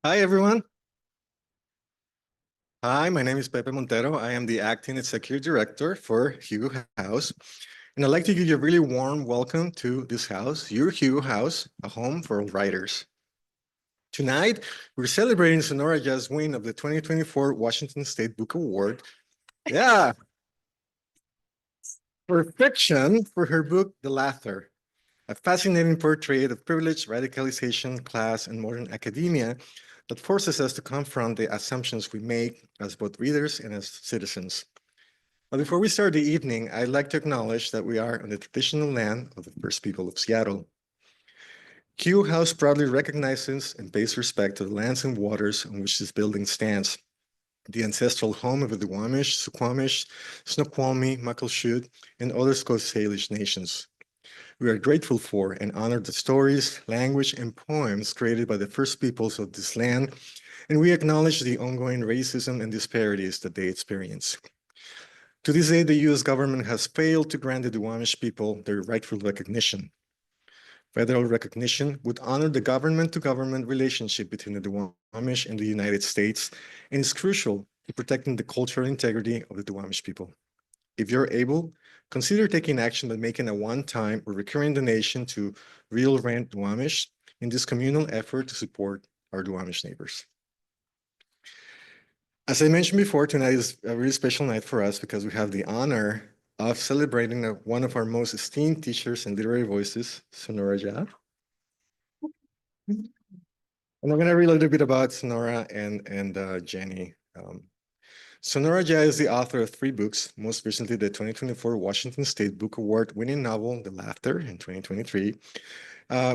Hi, everyone. Hi, my name is Pepe Montero. I am the acting executive director for Hugo House. And I'd like to give you a really warm welcome to this house, your Hugo House, a home for writers. Tonight, we're celebrating Sonora Jha's win of the 2024 Washington State Book Award. Yeah, for fiction for her book, The Laughter, a fascinating portrait of privilege, radicalization, class, and modern academia that forces us to confront the assumptions we make as both readers and as citizens. But before we start the evening, I'd like to acknowledge that we are on the traditional land of the first people of Seattle. Q House proudly recognizes and pays respect to the lands and waters on which this building stands, the ancestral home of the Duwamish, Suquamish, Snoqualmie, Muckleshoot, and other Coast Salish nations. We are grateful for and honor the stories, language, and poems created by the first peoples of this land, and we acknowledge the ongoing racism and disparities that they experience. To this day, the US government has failed to grant the Duwamish people their rightful recognition. Federal recognition would honor the government-to-government relationship between the Duwamish and the United States and is crucial to protecting the cultural integrity of the Duwamish people. If you're able, consider taking action by making a one-time or recurring donation to Real Rent Duwamish in this communal effort to support our Duwamish neighbors. As I mentioned before, tonight is a really special night for us because we have the honor of celebrating one of our most esteemed teachers and literary voices, Sonora Jha. And I'm going to read a little bit about Sonora and Jennie. Sonora Jha is the author of 3 books, most recently the 2024 Washington State Book Award winning novel, The Laughter, in 2023,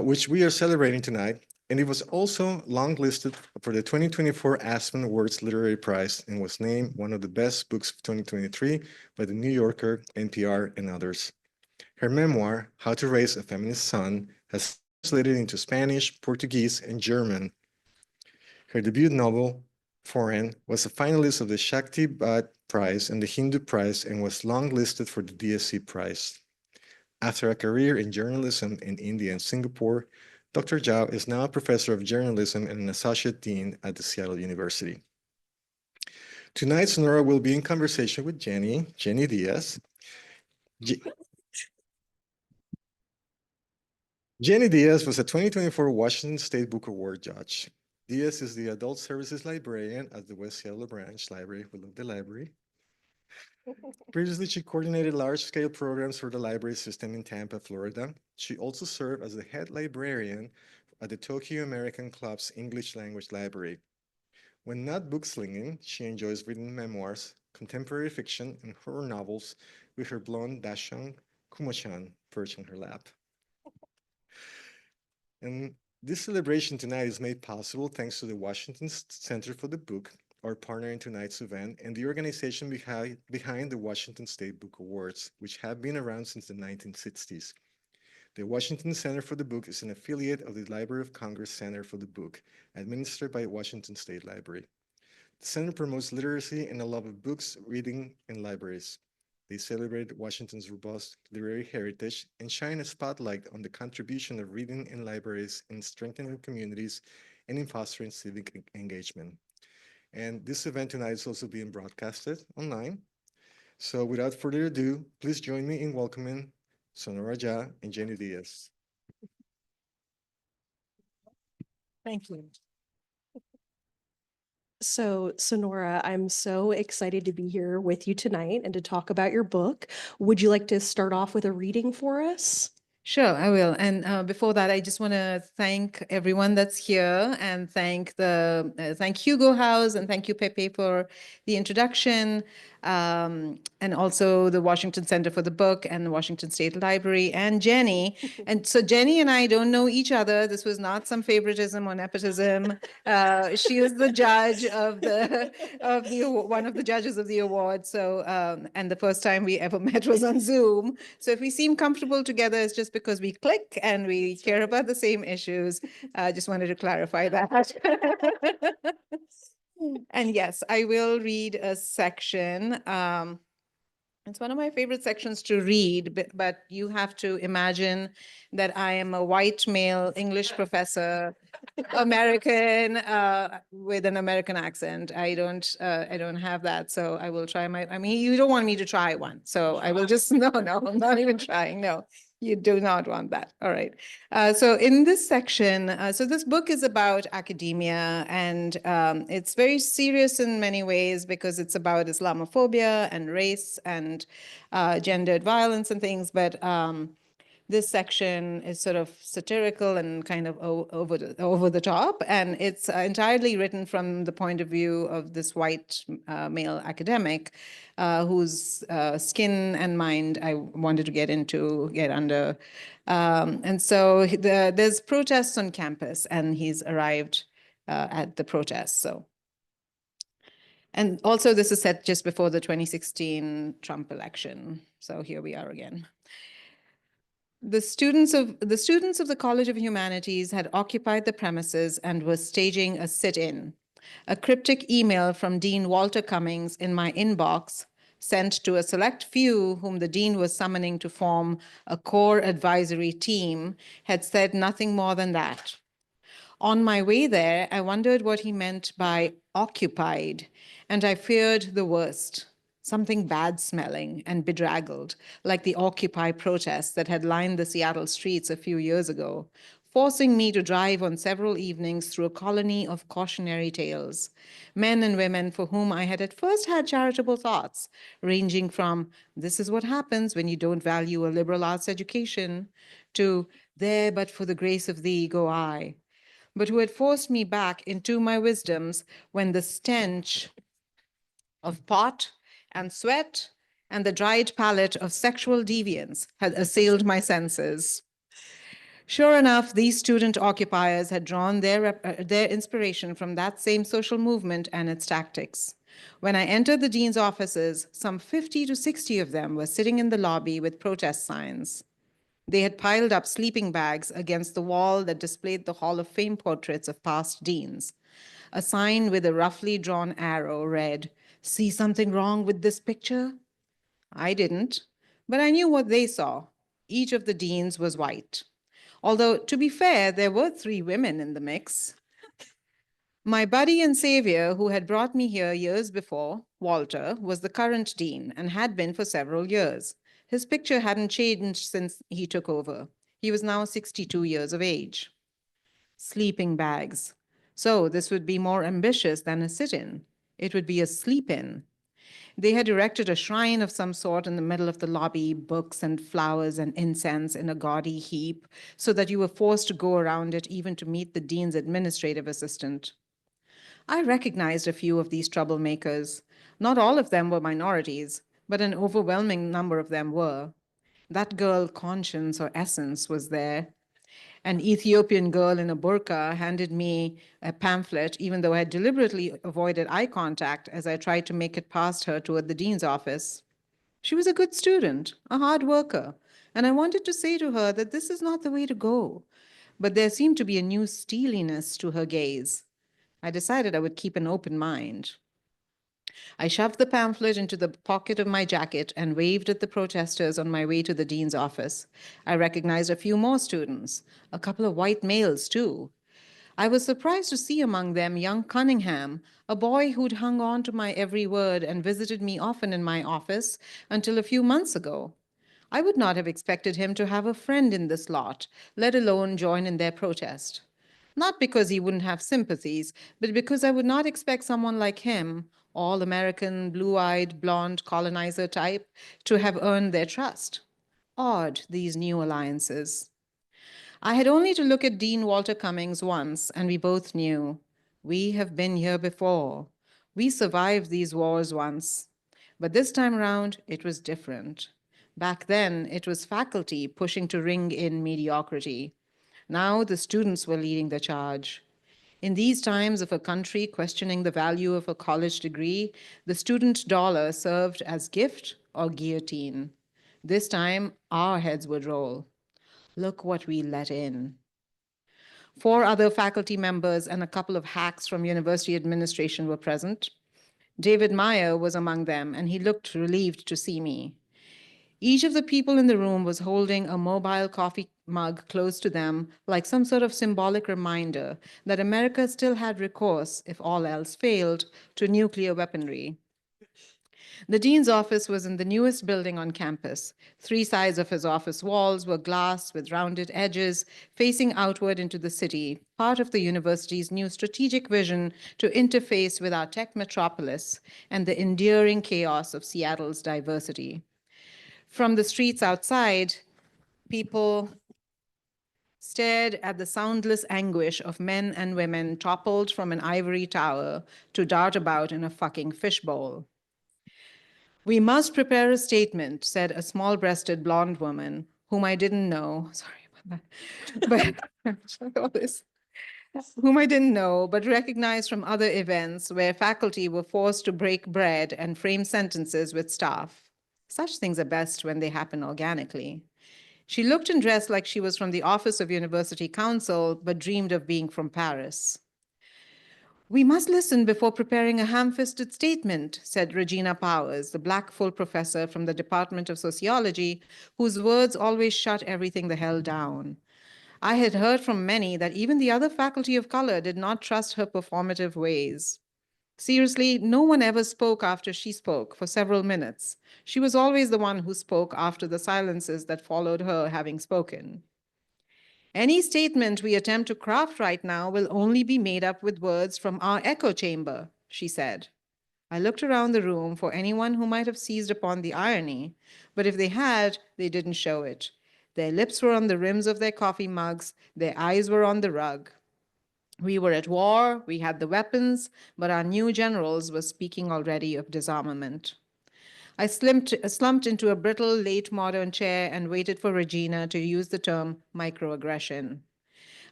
which we are celebrating tonight. And it was also longlisted for the 2024 Aspen Awards Literary Prize and was named one of the best books of 2023 by The New Yorker, NPR, and others. Her memoir, How to Raise a Feminist Son, has translated into Spanish, Portuguese, and German. Her debut novel, Foreign, was a finalist of the Shakti Bhatt Prize and the Hindu Prize and was longlisted for the DSC Prize. After a career in journalism in India and Singapore, Dr. Jha is now a professor of journalism and an associate dean at the Seattle University. Tonight, Sonora will be in conversation with Jennie Diaz. Jennie Diaz was a 2024 Washington State Book Award judge. Diaz is the Adult Services Librarian at the West Seattle Branch Library. We love the library. Previously, she coordinated large-scale programs for the library system in Tampa, Florida. She also served as the head librarian at the Tokyo American Club's English language library. When not book slinging, she enjoys reading memoirs, contemporary fiction, and horror novels with her blonde Dashang Kumochan perched on her lap. And this celebration tonight is made possible thanks to the Washington Center for the Book, our partner in tonight's event, and the organization behind the Washington State Book Awards, which have been around since the 1960s. The Washington Center for the Book is an affiliate of the Library of Congress Center for the Book, administered by Washington State Library. The center promotes literacy and a love of books, reading, and libraries. They celebrate Washington's robust literary heritage and shine a spotlight on the contribution of reading in libraries in strengthening communities and in fostering civic engagement. And this event tonight is also being broadcasted online. So without further ado, please join me in welcoming Sonora Jha and Jennie Diaz. Thank you. So, Sonora, I'm so excited to be here with you tonight and to talk about your book. Would you like to start off with a reading for us? Sure, I will. And before that, I just want to thank everyone that's here and thank Hugo House and thank you, Pepe, for the introduction, and also the Washington Center for the Book and the Washington State Library and Jennie. And so Jennie and I don't know each other. This was not some favoritism or nepotism. She is the judge of one of the judges of the award. So and the first time we ever met was on Zoom. So if we seem comfortable together, it's just because we click and we care about the same issues. I just wanted to clarify that. And yes, I will read a section. It's one of my favorite sections to read, but you have to imagine that I am a white male English professor, American, with an American accent. I don't have that, so I will try I mean, you don't want me to try one, so I will just, no, I'm not even trying, no. You do not want that. All right. So in this section, so this book is about academia, and it's very serious in many ways because it's about Islamophobia and race and gendered violence and things. But this section is sort of satirical and kind of over the top, and it's entirely written from the point of view of this white male academic whose skin and mind I wanted to get under. And so there's protests on campus, and he's arrived at the protests. So, and also this is set just before the 2016 Trump election. So here we are again. The students of the College of Humanities had occupied the premises and were staging a sit-in. A cryptic email from Dean Walter Cummings in my inbox, sent to a select few whom the dean was summoning to form a core advisory team, had said nothing more than that. On my way there, I wondered what he meant by occupied, and I feared the worst. Something bad smelling and bedraggled, like the Occupy protests that had lined the Seattle streets a few years ago, forcing me to drive on several evenings through a colony of cautionary tales. Men and women for whom I had at first had charitable thoughts, ranging from, this is what happens when you don't value a liberal arts education, to, there but for the grace of thee go I, but who had forced me back into my wisdoms when the stench of pot and sweat and the dried palate of sexual deviance had assailed my senses. Sure enough, these student occupiers had drawn their inspiration from that same social movement and its tactics. When I entered the dean's offices, some 50 to 60 of them were sitting in the lobby with protest signs. They had piled up sleeping bags against the wall that displayed the Hall of Fame portraits of past deans. A sign with a roughly drawn arrow read, "See something wrong with this picture?" I didn't, but I knew what they saw. Each of the deans was white. Although, to be fair, there were 3 women in the mix. My buddy and savior, who had brought me here years before, Walter, was the current dean and had been for several years. His picture hadn't changed since he took over. He was now 62 years of age. Sleeping bags. So this would be more ambitious than a sit-in. It would be a sleep-in. They had erected a shrine of some sort in the middle of the lobby, books and flowers and incense in a gaudy heap, so that you were forced to go around it even to meet the dean's administrative assistant. I recognized a few of these troublemakers. Not all of them were minorities, but an overwhelming number of them were. That girl, Conscience or Essence, was there. An Ethiopian girl in a burqa handed me a pamphlet, even though I had deliberately avoided eye contact as I tried to make it past her toward the dean's office. She was a good student, a hard worker, and I wanted to say to her that this is not the way to go. But there seemed to be a new steeliness to her gaze. I decided I would keep an open mind. I shoved the pamphlet into the pocket of my jacket and waved at the protesters on my way to the dean's office. I recognized a few more students, a couple of white males too. I was surprised to see among them young Cunningham, a boy who'd hung on to my every word and visited me often in my office until a few months ago. I would not have expected him to have a friend in this lot, let alone join in their protest. Not because he wouldn't have sympathies, but because I would not expect someone like him, all American, blue-eyed, blonde colonizer type, to have earned their trust. Odd, these new alliances. I had only to look at Dean Walter Cummings once, and we both knew. We have been here before. We survived these wars once. But this time around, it was different. Back then, it was faculty pushing to ring in mediocrity. Now the students were leading the charge. In these times of a country questioning the value of a college degree, the student dollar served as gift or guillotine. This time, our heads would roll. Look what we let in. 4 other faculty members and a couple of hacks from university administration were present. David Meyer was among them, and he looked relieved to see me. Each of the people in the room was holding a mobile coffee mug close to them, like some sort of symbolic reminder that America still had recourse, if all else failed, to nuclear weaponry. The dean's office was in the newest building on campus. 3 sides of his office walls were glass with rounded edges, facing outward into the city, part of the university's new strategic vision to interface with our tech metropolis and the enduring chaos of Seattle's diversity. From the streets outside, people stared at the soundless anguish of men and women toppled from an ivory tower to dart about in a fucking fishbowl. "We must prepare a statement," said a small-breasted blonde woman, whom I didn't know. Sorry about that. But all this. Whom I didn't know, but recognized from other events where faculty were forced to break bread and frame sentences with staff. Such things are best when they happen organically. She looked and dressed like she was from the Office of University Counsel, but dreamed of being from Paris. "We must listen before preparing a ham-fisted statement," said Regina Powers, the black full professor from the Department of Sociology, whose words always shut everything the hell down. I had heard from many that even the other faculty of color did not trust her performative ways. Seriously, no one ever spoke after she spoke for several minutes. She was always the one who spoke after the silences that followed her having spoken. "Any statement we attempt to craft right now will only be made up with words from our echo chamber," she said. I looked around the room for anyone who might have seized upon the irony, but if they had, they didn't show it. Their lips were on the rims of their coffee mugs, their eyes were on the rug. We were at war, we had the weapons, but our new generals were speaking already of disarmament. I slumped into a brittle, late modern chair and waited for Regina to use the term microaggression.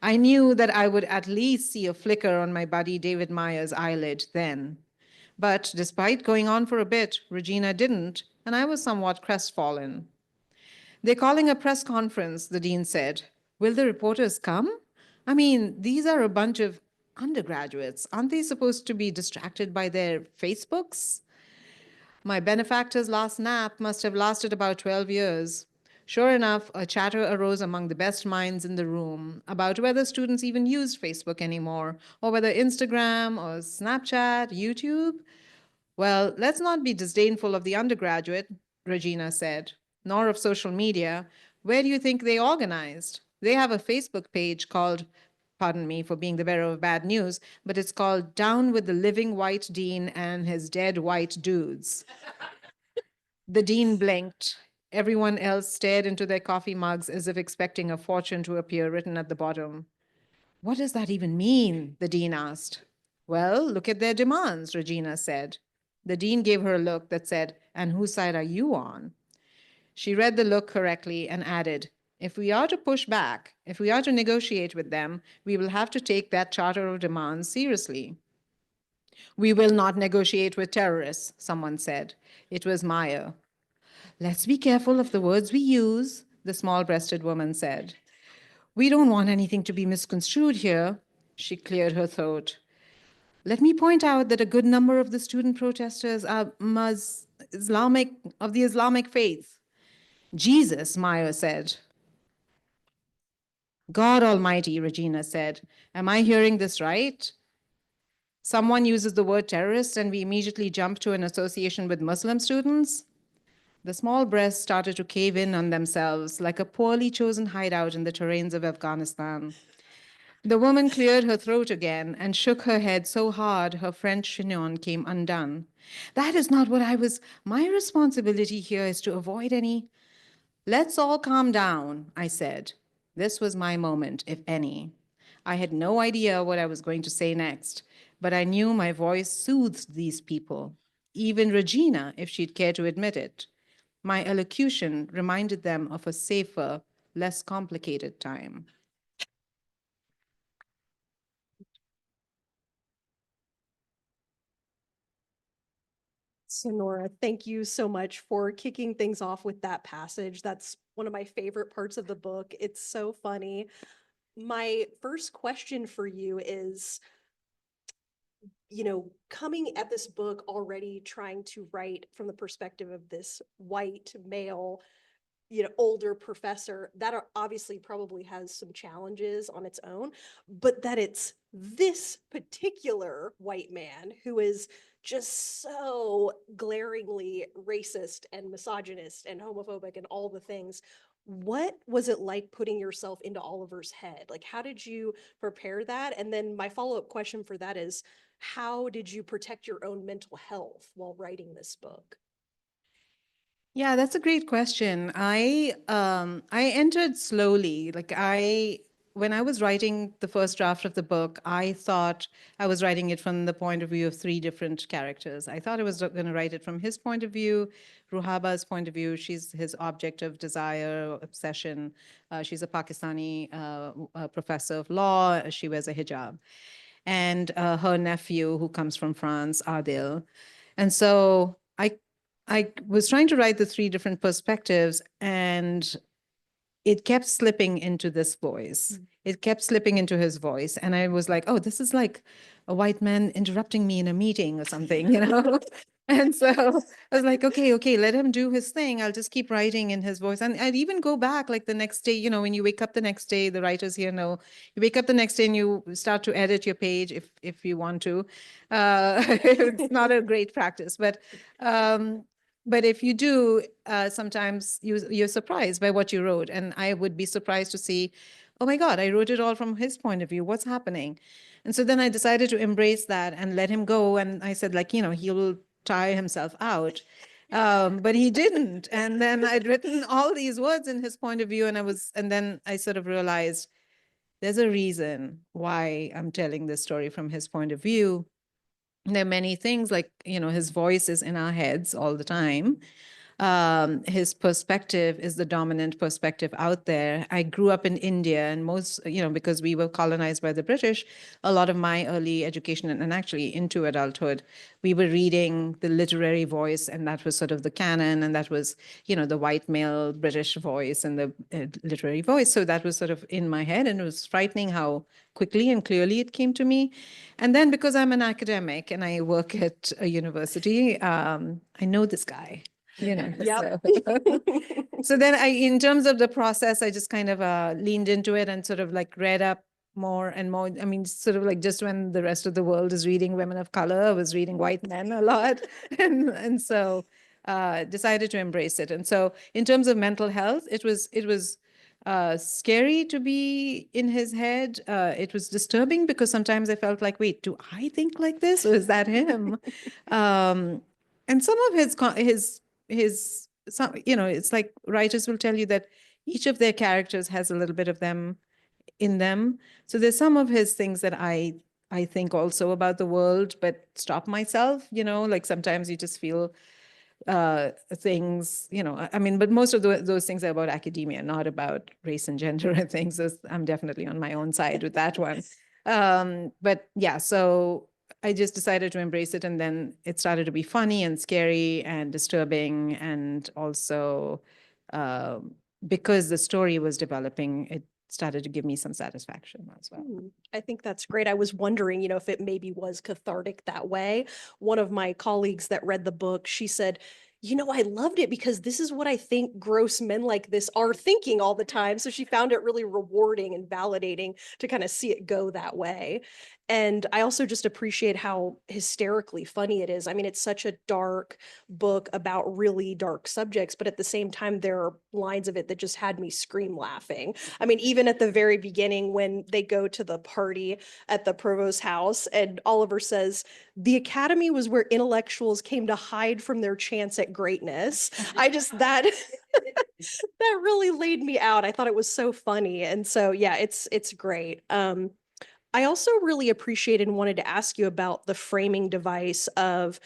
I knew that I would at least see a flicker on my buddy David Meyer's eyelid then. But despite going on for a bit, Regina didn't, and I was somewhat crestfallen. "They're calling a press conference," the dean said. "Will the reporters come? I mean, these are a bunch of undergraduates. Aren't they supposed to be distracted by their Facebooks?" My benefactor's last nap must have lasted about 12 years. Sure enough, a chatter arose among the best minds in the room about whether students even used Facebook anymore, or whether Instagram or Snapchat, YouTube. "Well, let's not be disdainful of the undergraduate," Regina said, "nor of social media. Where do you think they organized? They have a Facebook page called, pardon me for being the bearer of bad news, but it's called Down with the Living White Dean and His Dead White Dudes." The dean blinked. Everyone else stared into their coffee mugs as if expecting a fortune to appear written at the bottom. "What does that even mean?" the dean asked. "Well, look at their demands," Regina said. The dean gave her a look that said, "And whose side are you on?" She read the look correctly and added, "If we are to push back, if we are to negotiate with them, we will have to take that charter of demands seriously." "We will not negotiate with terrorists," someone said. It was Meyer. "Let's be careful of the words we use," the small-breasted woman said. "We don't want anything to be misconstrued here." She cleared her throat. "Let me point out that a good number of the student protesters are of the Islamic faith." "Jesus," Meyer said. "God Almighty," Regina said. "Am I hearing this right? Someone uses the word terrorist and we immediately jump to an association with Muslim students?" The small breasts started to cave in on themselves like a poorly chosen hideout in the terrains of Afghanistan. The woman cleared her throat again and shook her head so hard her French chignon came undone. "That is not what I was. My responsibility here is to avoid any—" "Let's all calm down," I said. This was my moment, if any. I had no idea what I was going to say next, but I knew my voice soothed these people, even Regina, if she'd care to admit it. My elocution reminded them of a safer, less complicated time. Sonora, thank you so much for kicking things off with that passage. That's one of my favorite parts of the book. It's so funny. My first question for you is, coming at this book already trying to write from the perspective of this white male, older professor, that obviously probably has some challenges on its own, but that it's this particular white man who is just so glaringly racist and misogynist and homophobic and all the things. What was it like putting yourself into Oliver's head? Like, how did you prepare that? And then my follow-up question for that is, how did you protect your own mental health while writing this book? Yeah, that's a great question. I entered slowly. When I was writing the first draft of the book, I thought I was writing it from the point of view of three different characters. I thought I was going to write it from his point of view, Ruhaba's point of view. She's his object of desire, obsession. She's a Pakistani professor of law. She wears a hijab. And her nephew, who comes from France, Adil. And so I was trying to write the three different perspectives, and it kept slipping into this voice. It kept slipping into his voice. And I was like, oh, this is like a white man interrupting me in a meeting or something, And so I was like, okay, let him do his thing. I'll just keep writing in his voice. And I'd even go back like the next day, when you wake up the next day, the writers here know, you wake up the next day and you start to edit your page if you want to. It's not a great practice, but if you do, sometimes you're surprised by what you wrote. And I would be surprised to see, oh my God, I wrote it all from his point of view. What's happening? And so then I decided to embrace that and let him go. And I said, he'll tire himself out. But he didn't. And then I'd written all these words in his point of view. And then I sort of realized there's a reason why I'm telling this story from his point of view. There are many things like, his voice is in our heads all the time. His perspective is the dominant perspective out there. I grew up in India, and because we were colonized by the British, a lot of my early education and actually into adulthood, we were reading the literary voice, and that was sort of the canon, and that was, the white male British voice and the literary voice. So that was sort of in my head, and it was frightening how quickly and clearly it came to me. And then because I'm an academic and I work at a university, I know this guy. Yep. So then in terms of the process, I just kind of leaned into it and sort of like read up more and more. I mean, sort of like just when the rest of the world is reading women of color, I was reading white men a lot. And so decided to embrace it. And so in terms of mental health, it was scary to be in his head. It was disturbing because sometimes I felt like, wait, do I think like this, or is that him? And some of it's like writers will tell you that each of their characters has a little bit of them in them. So there's some of his things that I think also about the world, but stop myself, like sometimes you just feel things, but most of those things are about academia, not about race and gender and things. I'm definitely on my own side with that one. But yeah, so I just decided to embrace it. And then it started to be funny and scary and disturbing. And also because the story was developing, it started to give me some satisfaction as well. I think that's great. I was wondering, if it maybe was cathartic that way. One of my colleagues that read the book, she said, I loved it because this is what I think gross men like this are thinking all the time. So she found it really rewarding and validating to kind of see it go that way. And I also just appreciate how hysterically funny it is. I mean, it's such a dark book about really dark subjects, but at the same time, there are lines of it that just had me scream laughing. I mean, even at the very beginning, when they go to the party at the provost's house, and Oliver says, the academy was where intellectuals came to hide from their chance at greatness. That really laid me out. I thought it was so funny. And so, yeah, it's great. I also really appreciated and wanted to ask you about the framing device of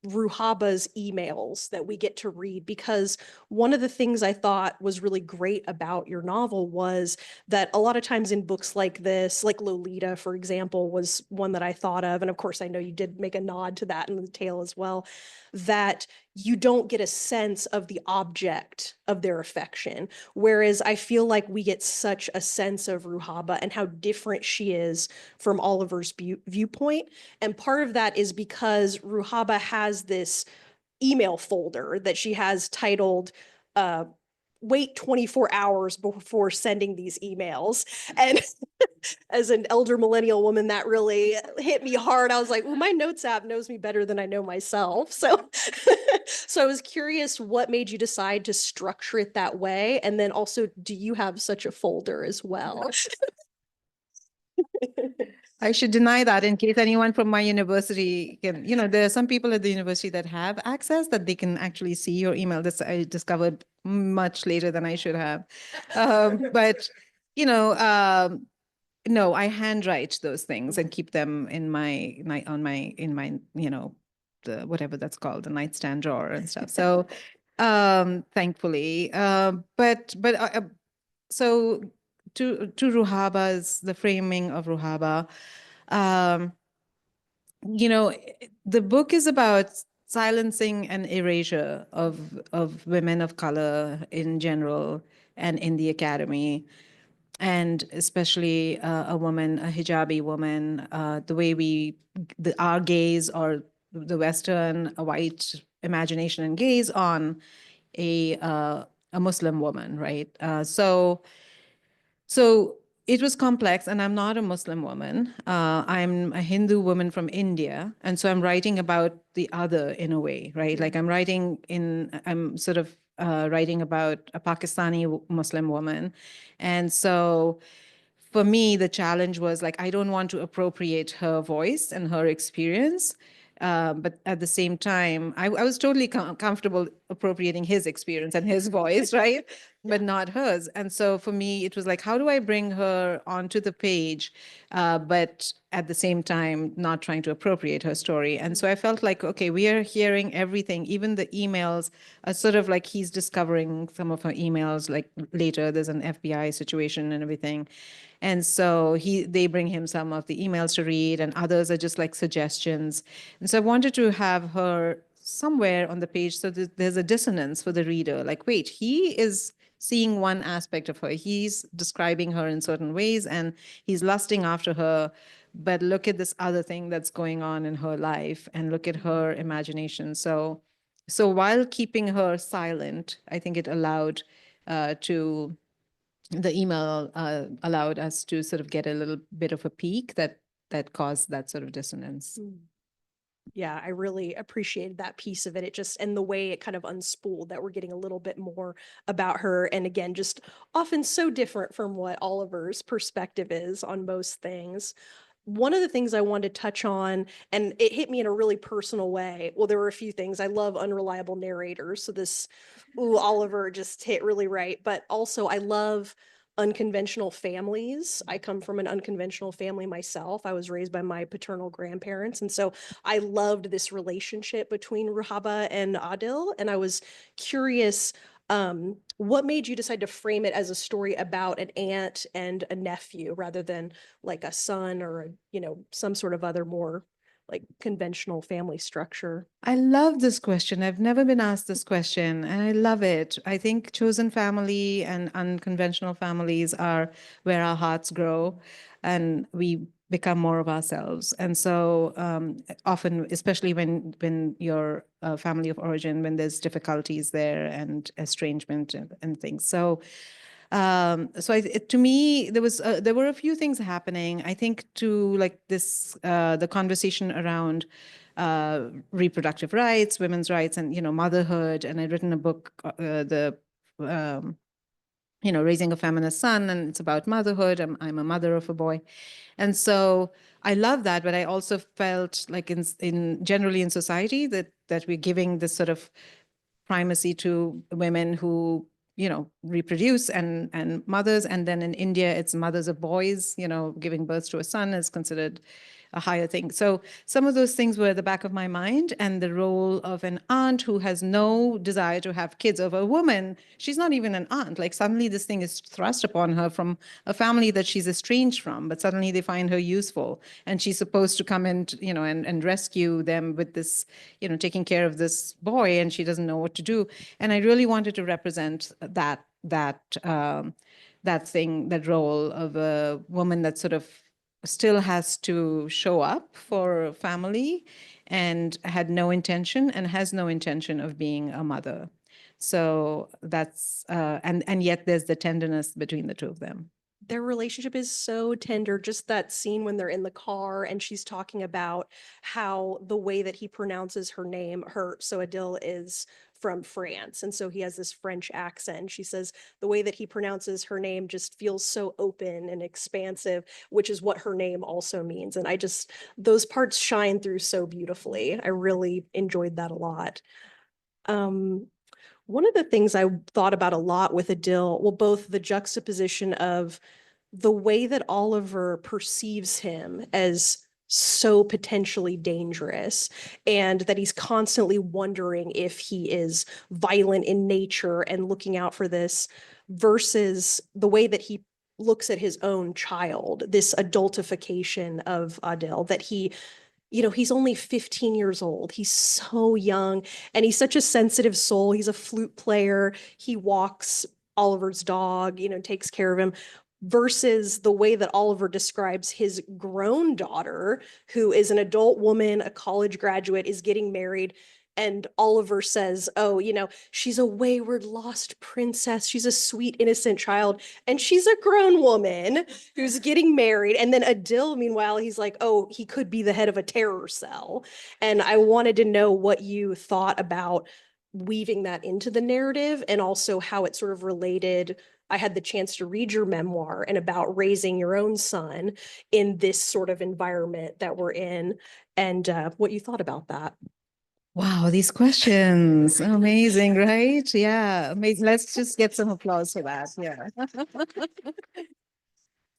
Ruhaba's emails that we get to read, because one of the things I thought was really great about your novel was that a lot of times in books like this, like Lolita, for example, was one that I thought of. And of course, I know you did make a nod to that in the tale as well, that you don't get a sense of the object of their affection. Whereas I feel like we get such a sense of Ruhaba and how different she is from Oliver's viewpoint. And part of that is because Ruhaba has this email folder that she has titled, wait 24 hours before sending these emails. And as an elder millennial woman, that really hit me hard. I was like, well, my notes app knows me better than I know myself. So, so I was curious what made you decide to structure it that way. And then also, do you have such a folder as well? I should deny that in case anyone from my university can, there are some people at the university that have access that they can actually see your email. This I discovered much later than I should have. But, no, I handwrite those things and keep them in my, the whatever that's called, the nightstand drawer and stuff. So, thankfully, so to Ruhaba's, the framing of Ruhaba, um, the book is about silencing and erasure of women of color in general and in the academy, and especially a woman, a hijabi woman, the way our gaze, or the Western white imagination and gaze on a Muslim woman, right? So it was complex, and I'm not a Muslim woman. I'm a Hindu woman from India, and so I'm writing about the other in a way, right? Like I'm sort of writing about a Pakistani Muslim woman, and so for me, the challenge was like, I don't want to appropriate her voice and her experience. But at the same time, I was totally comfortable appropriating his experience and his voice, right? But not hers. And so for me, it was like, how do I bring her onto the page, but at the same time, not trying to appropriate her story? And so I felt like, okay, we are hearing everything, even the emails are sort of like he's discovering some of her emails, like later there's an FBI situation and everything. And so they bring him some of the emails to read, and others are just like suggestions. And so I wanted to have her somewhere on the page so that there's a dissonance for the reader. Like, wait, he is seeing one aspect of her. He's describing her in certain ways and he's lusting after her. But look at this other thing that's going on in her life, and look at her imagination. So while keeping her silent, I think it allowed the email allowed us to sort of get a little bit of a peek that caused that sort of dissonance. Yeah, I really appreciated that piece of it. It just, and the way it kind of unspooled that we're getting a little bit more about her. And again, just often so different from what Oliver's perspective is on most things. One of the things I wanted to touch on, and it hit me in a really personal way. Well, there were a few things. I love unreliable narrators. So this, Oliver just hit really right. But also I love unconventional families. I come from an unconventional family myself. I was raised by my paternal grandparents. And so I loved this relationship between Ruhaba and Adil. And I was curious, what made you decide to frame it as a story about an aunt and a nephew rather than like a son or some sort of other more like conventional family structure? I love this question. I've never been asked this question, and I love it. I think chosen family and unconventional families are where our hearts grow and we become more of ourselves. And so often, especially when you're a family of origin, when there's difficulties there and estrangement and things. So to me, there were a few things happening. I think to like this, the conversation around reproductive rights, women's rights, and motherhood. And I'd written a book, Raising a Feminist Son, and it's about motherhood. I'm a mother of a boy, and so I love that. But I also felt like in generally in society that we're giving this sort of primacy to women who reproduce and mothers. And then in India, it's mothers of boys, giving birth to a son is considered a higher thing. So some of those things were at the back of my mind, and the role of an aunt who has no desire to have kids, of a woman, she's not even an aunt. Like suddenly this thing is thrust upon her from a family that she's estranged from, but suddenly they find her useful, and she's supposed to come and, and rescue them with this, taking care of this boy, and she doesn't know what to do. And I really wanted to represent that thing, that role of a woman that sort of still has to show up for family and had no intention and has no intention of being a mother. So that's and yet there's the tenderness between the two of them. Their relationship is so tender. Just that scene when they're in the car and she's talking about how the way that he pronounces her name, so Adil is from France. And so he has this French accent. She says the way that he pronounces her name just feels so open and expansive, which is what her name also means. And those parts shine through so beautifully. I really enjoyed that a lot. One of the things I thought about a lot with Adil, well, both the juxtaposition of the way that Oliver perceives him as so potentially dangerous, and that he's constantly wondering if he is violent in nature and looking out for this, versus the way that he looks at his own child, this adultification of Adil, that he's only 15 years old. He's so young and he's such a sensitive soul. He's a flute player. He walks Oliver's dog, takes care of him, versus the way that Oliver describes his grown daughter, who is an adult woman, a college graduate, is getting married. And Oliver says, oh, she's a wayward, lost princess. She's a sweet, innocent child. And she's a grown woman who's getting married. And then Adil, meanwhile, he's like, oh, he could be the head of a terror cell. And I wanted to know what you thought about weaving that into the narrative, and also how it sort of related. I had the chance to read your memoir and about raising your own son in this sort of environment that we're in, and what you thought about that. Wow, these questions. Amazing, right? Yeah, amazing. Let's just get some applause for that. Yeah.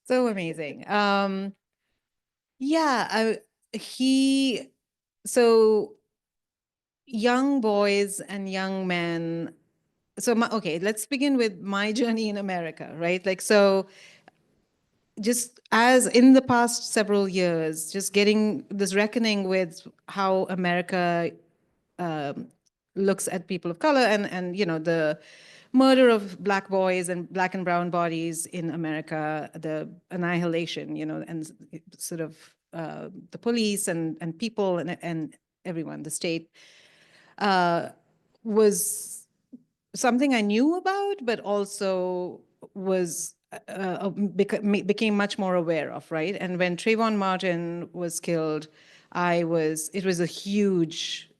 So amazing. Yeah, so young boys and young men. So okay, let's begin with my journey in America, right? Like, so just as in the past several years, just getting this reckoning with how America looks at people of color, and the murder of Black boys and Black and brown bodies in America, the annihilation, and sort of the police and people and everyone, the state, was something I knew about, but also was became much more aware of, right? And when Trayvon Martin was killed, it was a huge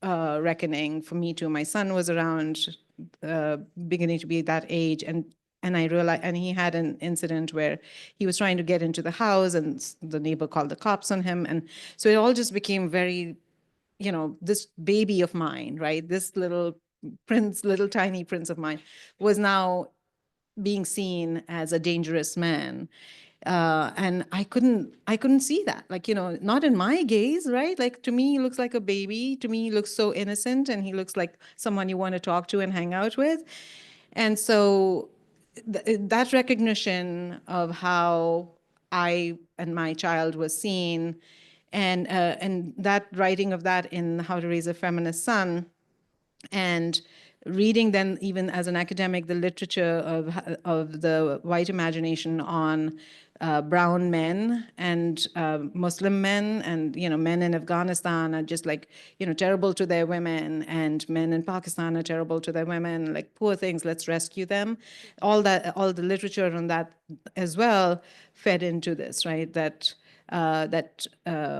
reckoning for me too. My son was around, beginning to be that age, and I realized, and he had an incident where he was trying to get into the house, and the neighbor called the cops on him, and so it all just became very, this baby of mine, right? This little tiny prince of mine was now being seen as a dangerous man. And I couldn't see that, like, not in my gaze, right? Like, to me, he looks like a baby. To me, he looks so innocent, and he looks like someone you want to talk to and hang out with. And so that recognition of how I and my child was seen, and that writing of that in How to Raise a Feminist Son, and reading then, even as an academic, the literature of the white imagination on brown men and Muslim men, and men in Afghanistan are just like terrible to their women, and men in Pakistan are terrible to their women, like poor things, let's rescue them. All the literature on that as well fed into this, right? That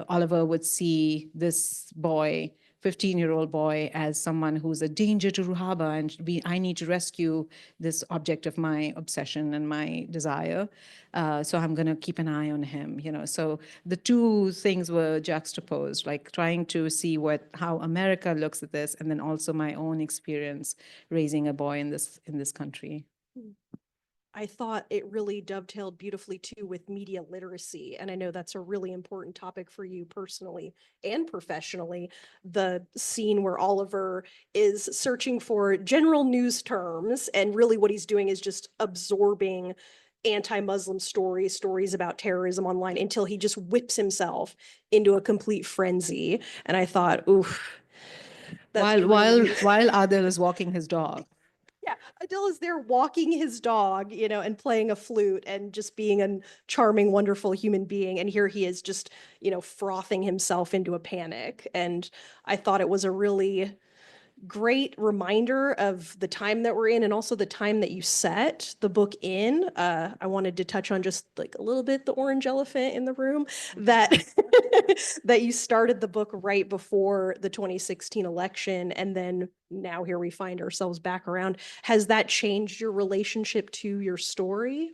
Oliver would see this boy, 15-year-old boy, as someone who's a danger to Ruhaba, and I need to rescue this object of my obsession and my desire. So I'm going to keep an eye on him, So the two things were juxtaposed, like trying to see how America looks at this, and then also my own experience raising a boy in this country. I thought it really dovetailed beautifully too with media literacy. And I know that's a really important topic for you personally and professionally. The scene where Oliver is searching for general news terms, and really what he's doing is just absorbing anti-Muslim stories, stories about terrorism online until he just whips himself into a complete frenzy. And I thought, oof, that's really While Adil is walking his dog. yeah, Adil is there walking his dog, and playing a flute and just being a charming, wonderful human being. And here he is just, frothing himself into a panic. And I thought it was a really great reminder of the time that we're in and also the time that you set the book in. I wanted to touch on just like a little bit the orange elephant in the room that that you started the book right before the 2016 election, and then now here we find ourselves back around. Has that changed your relationship to your story?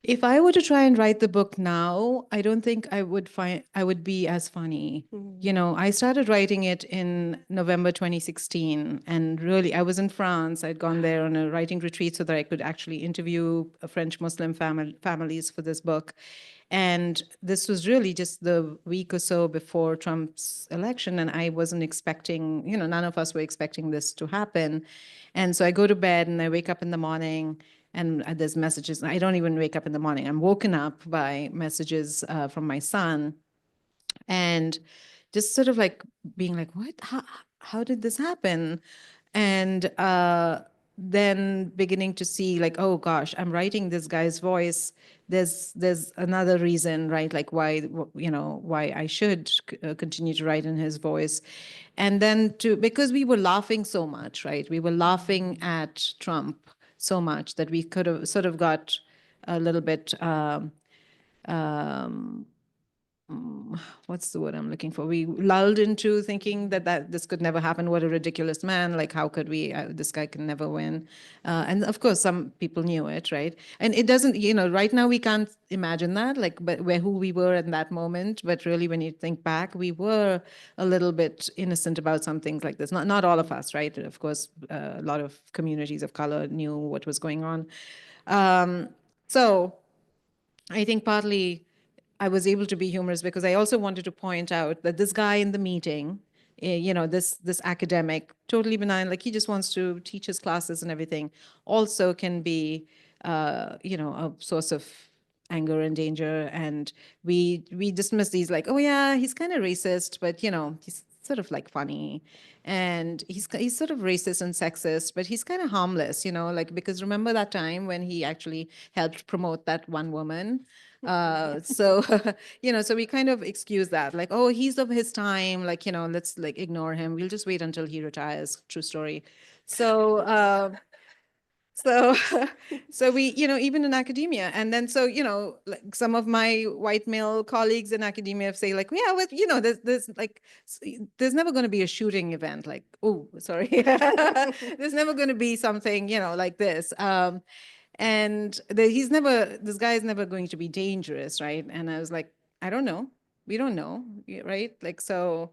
If I were to try and write the book now, I don't think I would be as funny. You know, I started writing it in November 2016, and really I was in France. I'd gone there on a writing retreat so that I could actually interview French Muslim families for this book. And this was really just the week or so before Trump's election, and I wasn't expecting, none of us were expecting this to happen. And so I go to bed and I wake up in the morning, and there's messages. I don't even wake up in the morning. I'm woken up by messages from my son, and just sort of like being like, what? How did this happen? And then beginning to see like, oh gosh, I'm writing this guy's voice. There's another reason, right? Like why I should continue to write in his voice. And then because we were laughing so much, right? We were laughing at Trump so much that we could have sort of got a little bit what's the word I'm looking for? We lulled into thinking that this could never happen. What a ridiculous man! Like, how could we? This guy can never win. And of course, some people knew it, right? And it doesn't, right now we can't imagine that, like, but who we were in that moment. But really, when you think back, we were a little bit innocent about some things like this. Not all of us, right? Of course, a lot of communities of color knew what was going on. So I think partly I was able to be humorous because I also wanted to point out that this guy in the meeting, this academic, totally benign, like he just wants to teach his classes and everything, also can be, a source of anger and danger. And we dismiss these like, oh yeah, he's kind of racist, but he's sort of like funny, and he's sort of racist and sexist, but he's kind of harmless, like, because remember that time when he actually helped promote that one woman. So so we kind of excuse that, like, oh, he's of his time, like, let's like ignore him, we'll just wait until he retires. True story. So so we, even in academia, and then so, like some of my white male colleagues in academia say like, yeah, well, there's like, there's never going to be a shooting event, like, oh, sorry, there's never going to be something, like this. And this guy is never going to be dangerous, right? And I was like, I don't know. We don't know, right? Like, so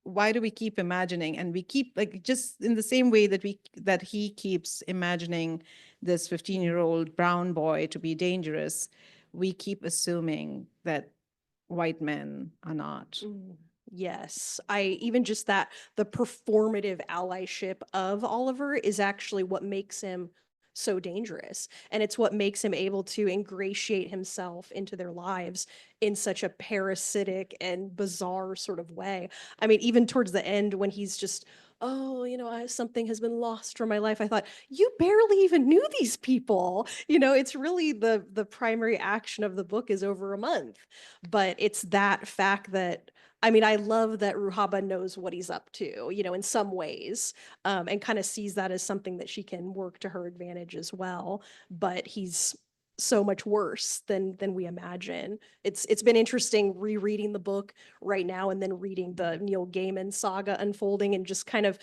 why do we keep imagining? And we keep like, just in the same way that he keeps imagining this 15-year-old brown boy to be dangerous, we keep assuming that white men are not. Yes, I even just that the performative allyship of Oliver is actually what makes him so dangerous. And it's what makes him able to ingratiate himself into their lives in such a parasitic and bizarre sort of way. I mean, even towards the end when he's just, oh, something has been lost from my life. I thought, you barely even knew these people. It's really the primary action of the book is over a month. But it's that fact that I mean, I love that Ruhaba knows what he's up to, in some ways, and kind of sees that as something that she can work to her advantage as well. But he's so much worse than we imagine. It's been interesting rereading the book right now and then reading the Neil Gaiman saga unfolding and just kind of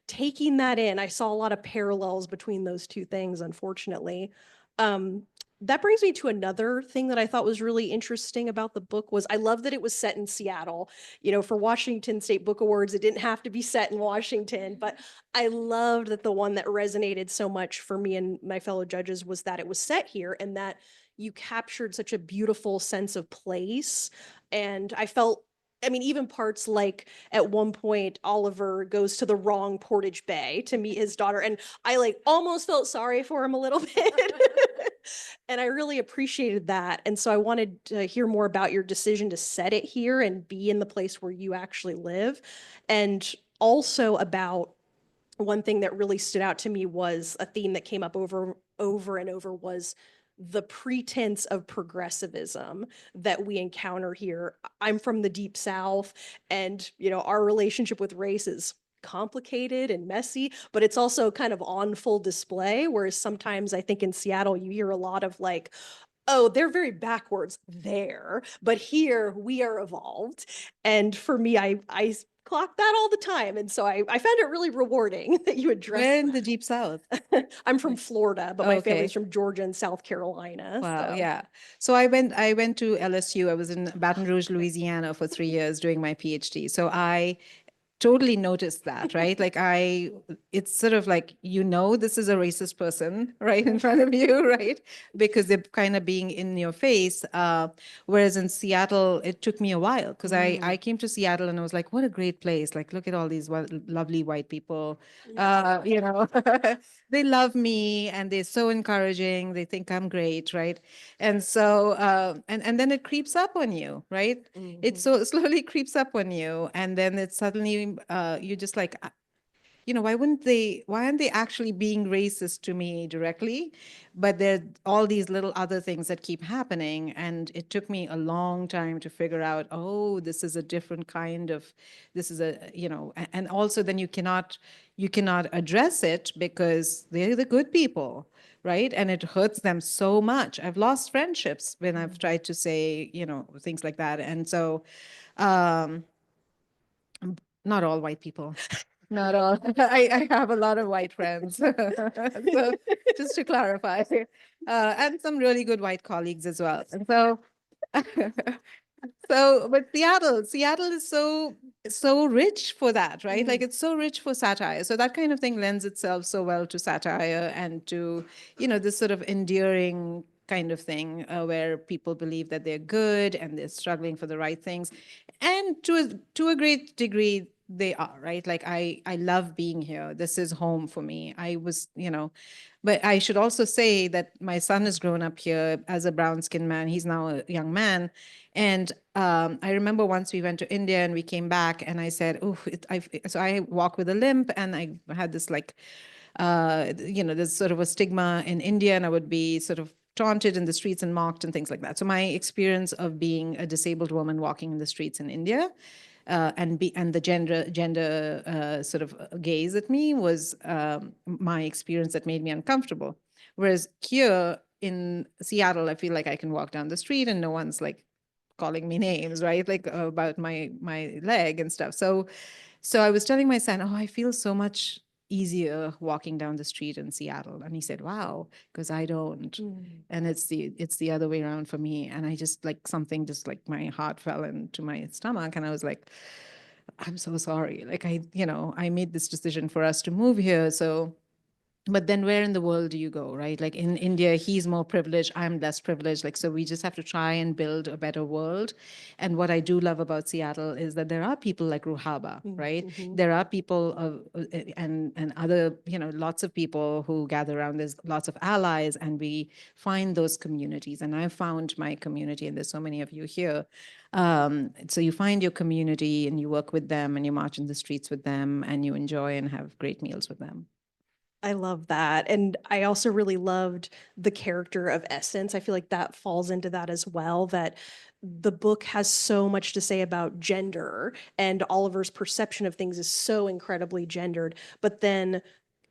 taking that in. I saw a lot of parallels between those two things, unfortunately. Um, that brings me to another thing that I thought was really interesting about the book was I love that it was set in Seattle. You know, for Washington State Book Awards, it didn't have to be set in Washington, but I loved that the one that resonated so much for me and my fellow judges was that it was set here and that you captured such a beautiful sense of place. And I felt, I mean, even parts like at one point Oliver goes to the wrong Portage Bay to meet his daughter, and I like almost felt sorry for him a little bit. And I really appreciated that. And so I wanted to hear more about your decision to set it here and be in the place where you actually live. And also about one thing that really stood out to me was a theme that came up over and over was the pretense of progressivism that we encounter here. I'm from the deep South, and you know, our relationship with race is complicated and messy, but it's also kind of on full display. Whereas sometimes I think in Seattle, you hear a lot of like, oh, they're very backwards there, but here we are evolved. And for me, I clock that all the time. And so I found it really rewarding that you address Where in the Deep South? I'm from Florida, but Oh, my okay. family's from Georgia and South Carolina. Wow, So yeah. So I went to LSU. I was in Baton Rouge, Louisiana for 3 years doing my PhD. So I totally noticed that, right? Like it's sort of like, you know, this is a racist person right in front of you, right? Because they're kind of being in your face. Whereas in Seattle, it took me a while because I came to Seattle and I was like, what a great place. Like, look at all these lovely white people. You know, they love me and they're so encouraging. They think I'm great, right? And so, and then it creeps up on you, right? It so slowly creeps up on you, and then it's suddenly you're just like, you know, why aren't they actually being racist to me directly? But there are all these little other things that keep happening. And it took me a long time to figure out, oh, this is a different kind of, this is a, you know, and also then you cannot address it because they're the good people, right? And it hurts them so much. I've lost friendships when I've tried to say, you know, things like that. And so, um, not all white people. Not all. I have a lot of white friends. So just to clarify, and some really good white colleagues as well. And so, but Seattle is so rich for that, right? Like it's so rich for satire. So that kind of thing lends itself so well to satire and to, you know, this sort of endearing kind of thing where people believe that they're good and they're struggling for the right things. And to a great degree, they are, right? Like I love being here. This is home for me. I was, you know, but I should also say that my son has grown up here as a brown skinned man. He's now a young man. And I remember once we went to India and we came back and I said, oh, so I walk with a limp and I had this like, you know, there's sort of a stigma in India and I would be sort of taunted in the streets and mocked and things like that. So my experience of being a disabled woman walking in the streets in India and the gender sort of gaze at me was my experience that made me uncomfortable. Whereas here in Seattle, I feel like I can walk down the street and no one's like calling me names, right? Like about my leg and stuff. So I was telling my son, oh, I feel so much easier walking down the street in Seattle. And he said, wow, because I don't. And it's the other way around for me. And I just like something just like my heart fell into my stomach. And I was like, I'm so sorry. Like I made this decision for us to move here. So but then where in the world do you go, right? Like in India, he's more privileged, I'm less privileged. Like, so we just have to try and build a better world. And what I do love about Seattle is that there are people like Ruhaba, right? There are people and other, you know, lots of people who gather around. There's lots of allies and we find those communities. And I found my community and there's so many of you here. So you find your community and you work with them and you march in the streets with them and you enjoy and have great meals with them. I love that. And I also really loved the character of Essence. I feel like that falls into that as well, that the book has so much to say about gender and Oliver's perception of things is so incredibly gendered. But then,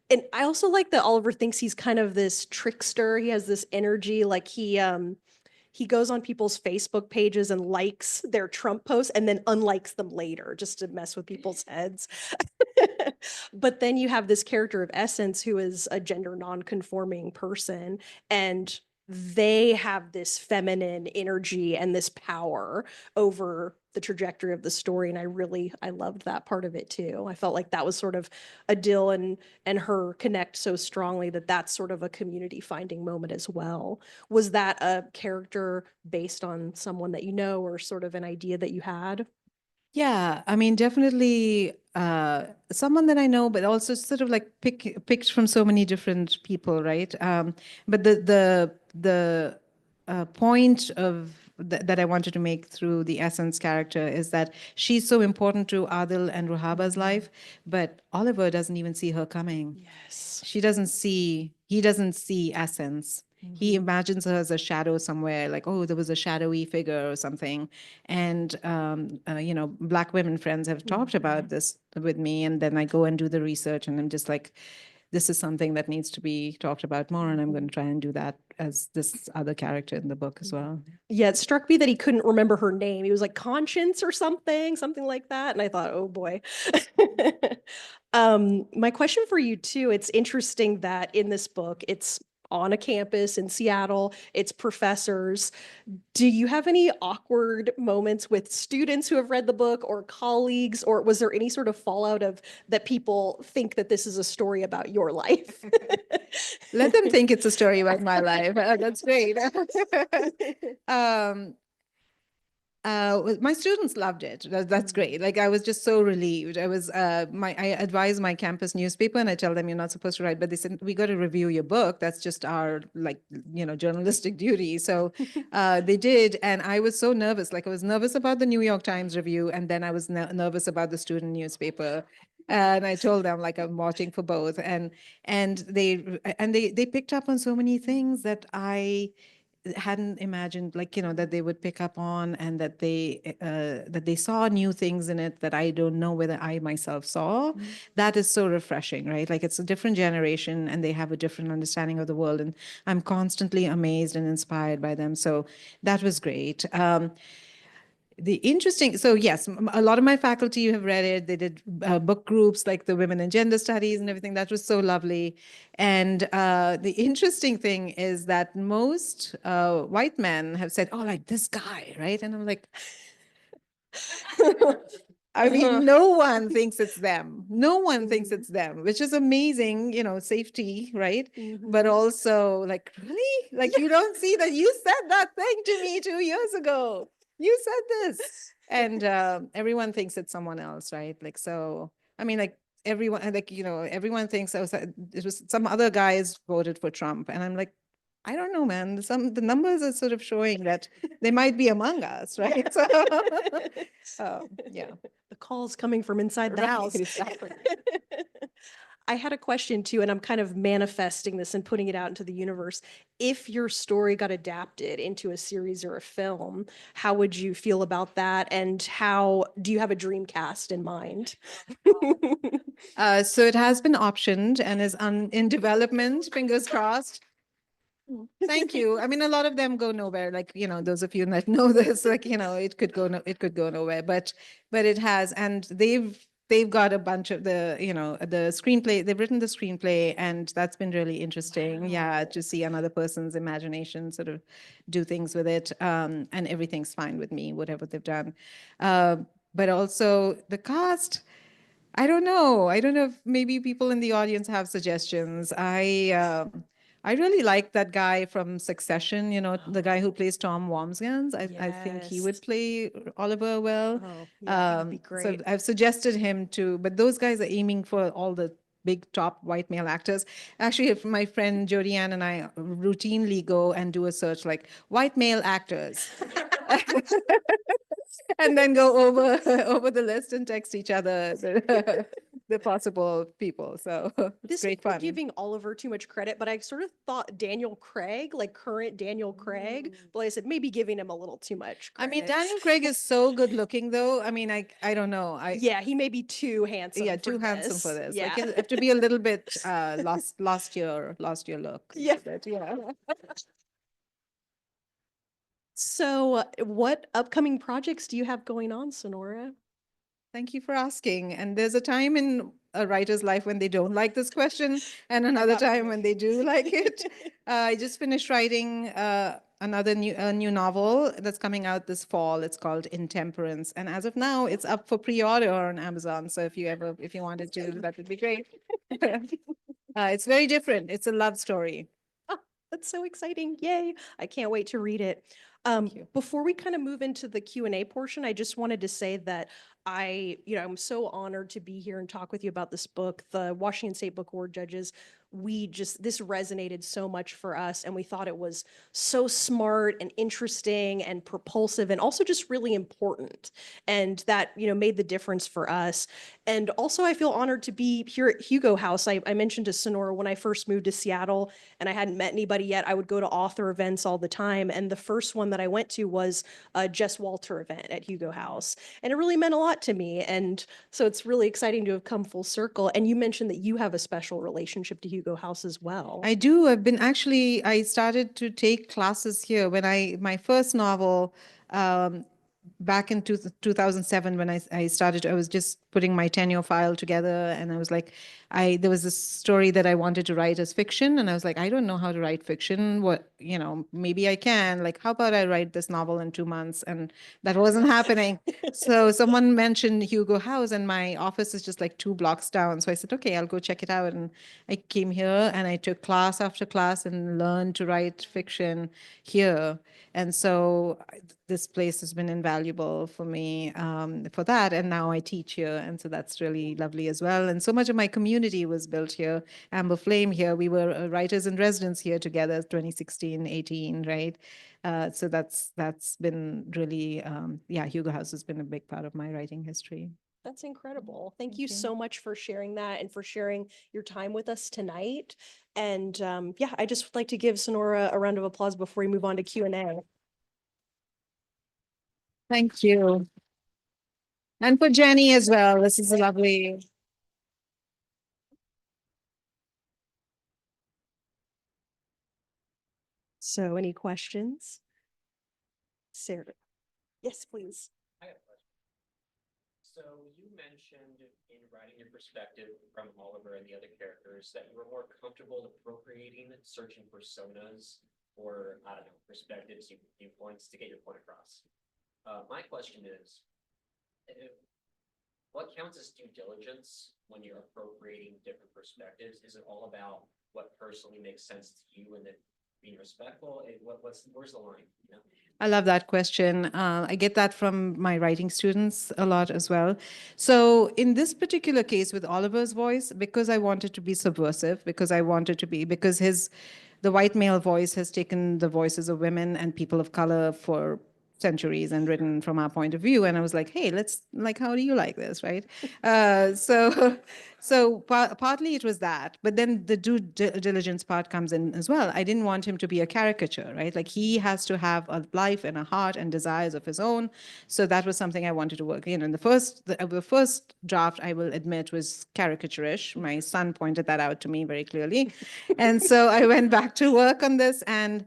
and I also like that Oliver thinks he's kind of this trickster. He has this energy, like he goes on people's Facebook pages and likes their Trump posts and then unlikes them later just to mess with people's heads. But then you have this character of Essence who is a gender non-conforming person. And they have this feminine energy and this power over the trajectory of the story. And I loved that part of it too. I felt like that was sort of Adil and her connect so strongly that that's sort of a community finding moment as well. Was that a character based on someone that you know, or sort of an idea that you had? Yeah, I mean, definitely someone that I know, but also sort of like picked from so many different people, right? But the point of that I wanted to make through the Essence character is that she's so important to Adil and Ruhaba's life, but Oliver doesn't even see her coming. Yes. He doesn't see Essence. He imagines her as a shadow somewhere, like, oh, there was a shadowy figure or something. And, Black women friends have talked about this with me. And then I go and do the research, and I'm just like, this is something that needs to be talked about more. And I'm going to try and do that as this other character in the book as well. Yeah, it struck me that he couldn't remember her name. He was like Conscience or something like that. And I thought, oh boy. My question for you too, it's interesting that in this book, it's on a campus in Seattle, it's professors. Do you have any awkward moments with students who have read the book or colleagues, or was there any sort of fallout of that people think that this is a story about your life? Let them think it's a story about my life. That's great. um, my students loved it. That's great. Like, I was just so relieved. I advise my campus newspaper, and I tell them, you're not supposed to write, but they said, we got to review your book. That's just our, like, journalistic duty. So they did. And I was so nervous. Like, I was nervous about the New York Times review, and then I was nervous about the student newspaper. And I told them, like, I'm watching for both. And they picked up on so many things that I hadn't imagined, like, that they would pick up on, and that they saw new things in it that I don't know whether I myself saw. That is so refreshing, right? Like, it's a different generation, and they have a different understanding of the world, and I'm constantly amazed and inspired by them. So that was great. So yes, a lot of my faculty have read it. They did book groups like the Women and Gender Studies and everything. That was so lovely. And the interesting thing is that most white men have said, oh, like this guy, right? And I'm like, I mean, no one thinks it's them. No one thinks it's them, which is amazing, safety, right? But also, like, really? Like, you don't see that you said that thing to me 2 years ago. You said this. And everyone thinks it's someone else, right? Like, so, I mean, like, everyone thinks it was some other guys voted for Trump. And I'm like, I don't know, man. The numbers are sort of showing that they might be among us, right? So, yeah. The calls coming from inside the Right, house. exactly. I had a question too, and I'm kind of manifesting this and putting it out into the universe. If your story got adapted into a series or a film, how would you feel about that? And how do you have a dream cast in mind? So it has been optioned and is in development, fingers crossed. Thank you. I mean, a lot of them go nowhere. Like, those of you that know this, like, it could go it could go nowhere. But it has, and they've got a bunch of the screenplay. They've written the screenplay, and that's been really interesting. Yeah, to see another person's imagination sort of do things with it. And everything's fine with me, whatever they've done. But also the cast. I don't know. I don't know if maybe people in the audience have suggestions. I really like that guy from Succession, the guy who plays Tom Wambsgans. I think he would Yes. play Oliver well. Oh, yeah, he would be So great. I've suggested him to, but those guys are aiming for all the big top white male actors. Actually, if my friend Jody Ann and I routinely go and do a search like white male actors. And then go over over the list and text each other the possible people. So it's This great isn't fun. giving Oliver too much credit, but I sort of thought Daniel Craig, like current Daniel Craig, but like I said, maybe giving him a little too much I mean, credit. Daniel Craig is so good looking, though. I mean, I don't know. Yeah, he may be too handsome Yeah, for too handsome for this. this. Yeah. Like, you have to be a little bit last year look. Yeah. But yeah. So, what upcoming projects do you have going on, Sonora? Thank you for asking. And there's a time in a writer's life when they don't like this question, and another time when they do like it. I just finished writing another new novel that's coming out this fall. It's called Intemperance, and as of now, it's up for pre-order on Amazon. So if you wanted to, that would be great. It's very different. It's a love story. Oh, that's so exciting. Yay. I can't wait to read it. you. Before we kind of move into the Q&A portion, I just wanted to say that I'm so honored to be here and talk with you about this book. The Washington State Book Award judges, this resonated so much for us, and we thought it was so smart and interesting and propulsive and also just really important. And that, made the difference for us. And also I feel honored to be here at Hugo House. I mentioned to Sonora when I first moved to Seattle and I hadn't met anybody yet, I would go to author events all the time. And the first one that I went to was a Jess Walter event at Hugo House. And it really meant a lot to me. And so it's really exciting to have come full circle. And you mentioned that you have a special relationship to Hugo House as well. I do. I started to take classes here when my first novel, back in 2007 when I started, I was just putting my tenure file together, and I was like, there was this story that I wanted to write as fiction, and I was like, I don't know how to write fiction. Maybe I can. Like, how about I write this novel in 2 months? And that wasn't happening. So someone mentioned Hugo House, and my office is just like 2 blocks down. So I said, okay, I'll go check it out. And I came here and I took class after class and learned to write fiction here. And so this place has been invaluable for me for that. And now I teach here. And so that's really lovely as well. And so much of my community was built here. Amber Flame here. We were writers in residence here together, 2016, 18, right? So that's been really, Hugo House has been a big part of my writing history. That's incredible. Thank you so much for sharing that and for sharing your time with us tonight. And I just would like to give Sonora a round of applause before we move on to Q&A. Thank you. And for Jennie as well. This is lovely. So any questions? Sarah. Yes, please. I have a question. So you mentioned in writing your perspective from Oliver and the other characters that you were more comfortable appropriating certain personas or, I don't know, perspectives, viewpoints to get your point across. My question is, what counts as due diligence when you're appropriating different perspectives? Is it all about what personally makes sense to you and then being respectful? Where's the line? You know? I love that question. I get that from my writing students a lot as well. So in this particular case with Oliver's voice, because I wanted to be subversive, because the white male voice has taken the voices of women and people of color for centuries and written from our point of view. And I was like, hey, how do you like this, right? So partly it was that, but then the due diligence part comes in as well. I didn't want him to be a caricature, right? Like he has to have a life and a heart and desires of his own. So that was something I wanted to work in. And the first draft, I will admit, was caricaturish. My son pointed that out to me very clearly. And so I went back to work on this, and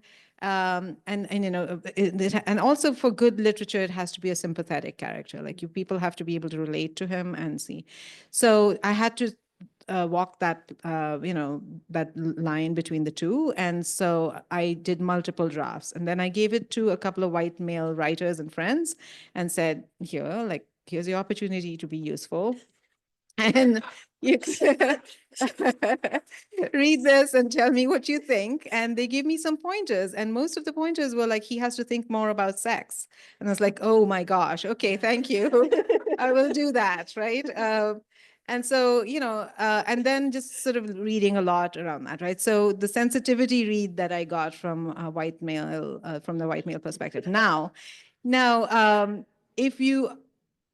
also for good literature, it has to be a sympathetic character. Like people have to be able to relate to him and see. So I had to walk that that line between the two, and so I did multiple drafts, and then I gave it to a couple of white male writers and friends, and said, here's your opportunity to be useful. And you read this and tell me what you think. And they gave me some pointers. And most of the pointers were like, he has to think more about sex. And I was like, oh my gosh, okay, thank you. I will do that, right? And so, and then just sort of reading a lot around that, right? So the sensitivity read that I got from the white male perspective. Now, if you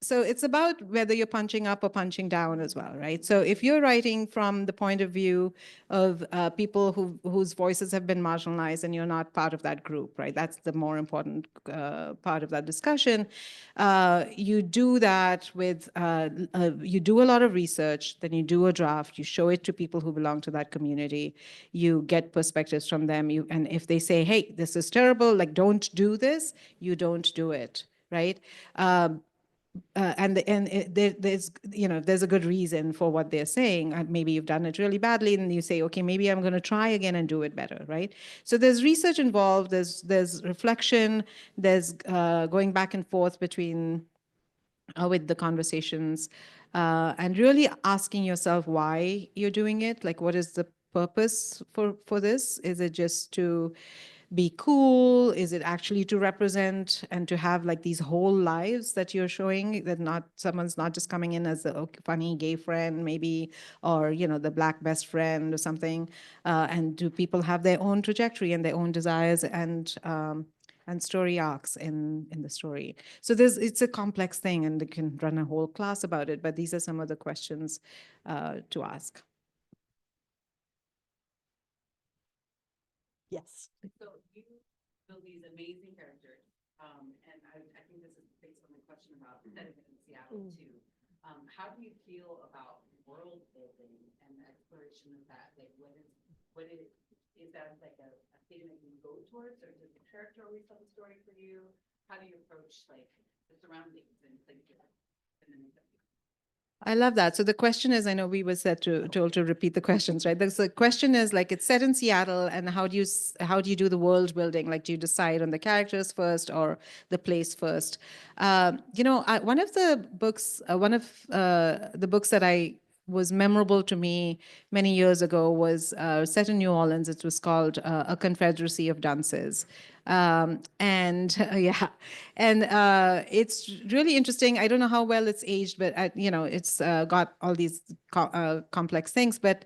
so it's about whether you're punching up or punching down as well, right? So if you're writing from the point of view of people whose voices have been marginalized and you're not part of that group, right? That's the more important part of that discussion. You do that you do a lot of research, then you do a draft, you show it to people who belong to that community, you get perspectives from them, and if they say, hey, this is terrible, like don't do this, you don't do it, right? there's there's a good reason for what they're saying. Maybe you've done it really badly, and you say, okay, maybe I'm going to try again and do it better, right? So there's research involved. There's reflection. There's going back and forth between with the conversations, and really asking yourself why you're doing it. Like, what is the purpose for this? Is it just to be cool? Is it actually to represent and to have like these whole lives that you're showing, that not someone's not just coming in as a funny gay friend maybe, or the black best friend or something, and do people have their own trajectory and their own desires and story arcs in the story? So it's a complex thing, and they can run a whole class about it, but these are some of the questions to ask. Yes. So you build these amazing characters, and I think this is based on the question about setting it in Seattle too. How do you feel about world building and the exploration of that? Like, is that like a thing that you go towards, or does the character always tell the story for you? How do you approach like the surroundings and things like that? I love that. So the question is, I know we were told to repeat the questions, right? The question is like, it's set in Seattle, and how do you do the world building? Like, do you decide on the characters first or the place first? One of the books, the books that I was memorable to me many years ago was set in New Orleans. It was called A Confederacy of Dunces. Yeah, and it's really interesting. I don't know how well it's aged, but it's got all these complex things, but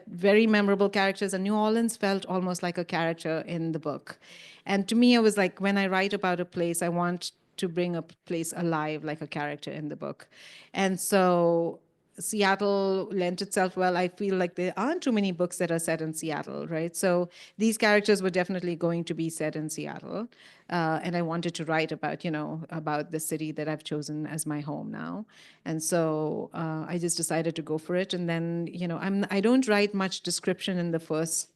very memorable characters. And New Orleans felt almost like a character in the book. And to me, it was like, when I write about a place, I want to bring a place alive like a character in the book. And so Seattle lent itself well. I feel like there aren't too many books that are set in Seattle, right? So these characters were definitely going to be set in Seattle. And I wanted to write about, about the city that I've chosen as my home now. And so I just decided to go for it. And then, I don't write much description in the first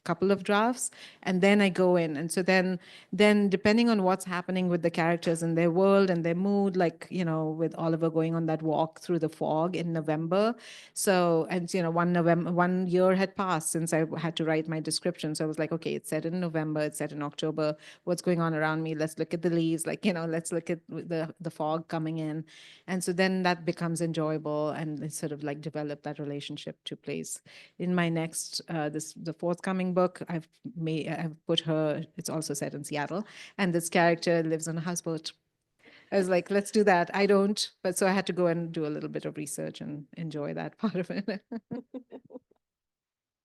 couple of drafts, and then I go in. And so then depending on what's happening with the characters and their world and their mood, like, with Oliver going on that walk through the fog in November. So, and, 1 year had passed since I had to write my description. So I was like, okay, it's set in November, it's set in October. What's going on around me? Let's look at the leaves, like, let's look at the fog coming in. And so then that becomes enjoyable, and it's sort of like develop that relationship to place. In my next, the forthcoming book, I've put her, it's also set in Seattle, and this character lives on a houseboat. I was like, let's do that. I don't, but so I had to go and do a little bit of research and enjoy that part of it.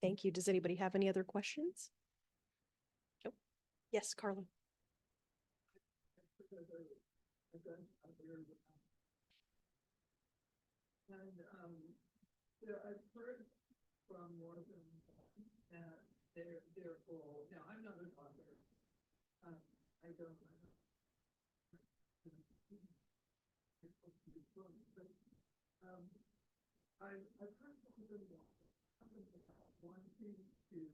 Thank you. Does anybody have any other questions? Nope. Yes, Carla. I've heard from more than their goal. Now, I'm not an author. I don't know. But I've heard from them wanting to,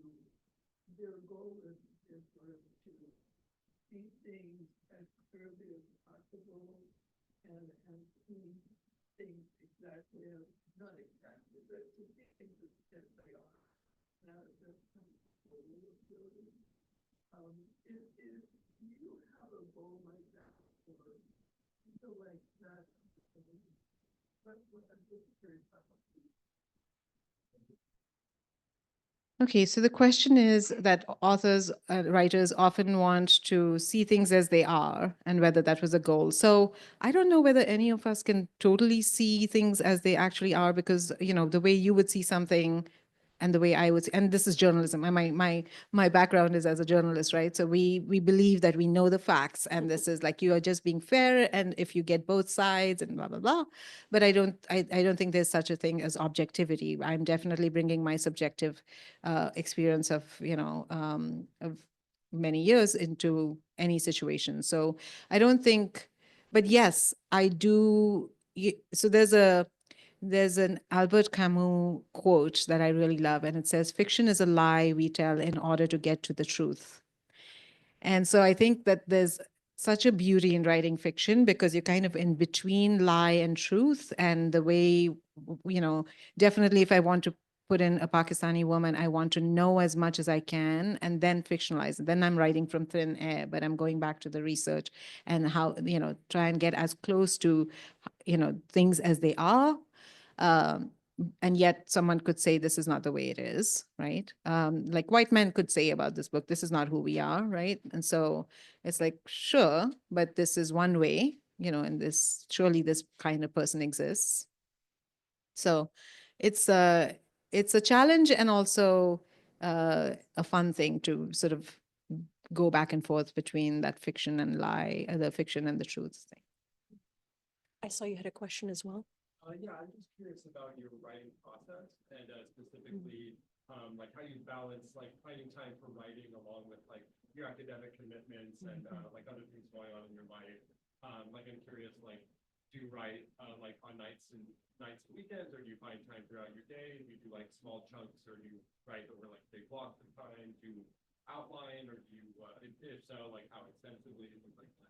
their goal is sort of to see things as clearly as possible and see things exactly as, not exactly, but to see things as they are. Now, that's kind of what we're doing. Do you have a goal like that, or something like that? What I'm just curious about. Okay, so the question is that authors, writers often want to see things as they are, and whether that was a goal. So I don't know whether any of us can totally see things as they actually are, because, the way you would see something and the way I would, and this is journalism. And my background is as a journalist, right? So we believe that we know the facts, and this is like, you are just being fair, and if you get both sides and blah blah blah. But I don't think there's such a thing as objectivity. I'm definitely bringing my subjective experience of of many years into any situation. So I don't think, but yes, I do. So there's an Albert Camus quote that I really love, and it says, "Fiction is a lie we tell in order to get to the truth." And so I think that there's such a beauty in writing fiction because you're kind of in between lie and truth. And the way, definitely if I want to put in a Pakistani woman, I want to know as much as I can and then fictionalize it. Then I'm writing from thin air, but I'm going back to the research and how, try and get as close to, things as they are. Um, and yet someone could say this is not the way it is, right? Like white men could say about this book, this is not who we are, right? And so it's like, sure, but this is one way, and this, surely this kind of person exists. So it's a challenge and also a fun thing to sort of go back and forth between that fiction and lie, the fiction and the truth thing. I saw you had a question as well. Yeah, I'm just curious about your writing process and specifically like how you balance like finding time for writing along with like your academic commitments and like other things going on in your life. Like I'm curious, like do you write like on nights and weekends, or do you find time throughout your day? Do you do like small chunks, or do you write over like big blocks of time? Do you outline, or do you if so, like how extensively and things like that?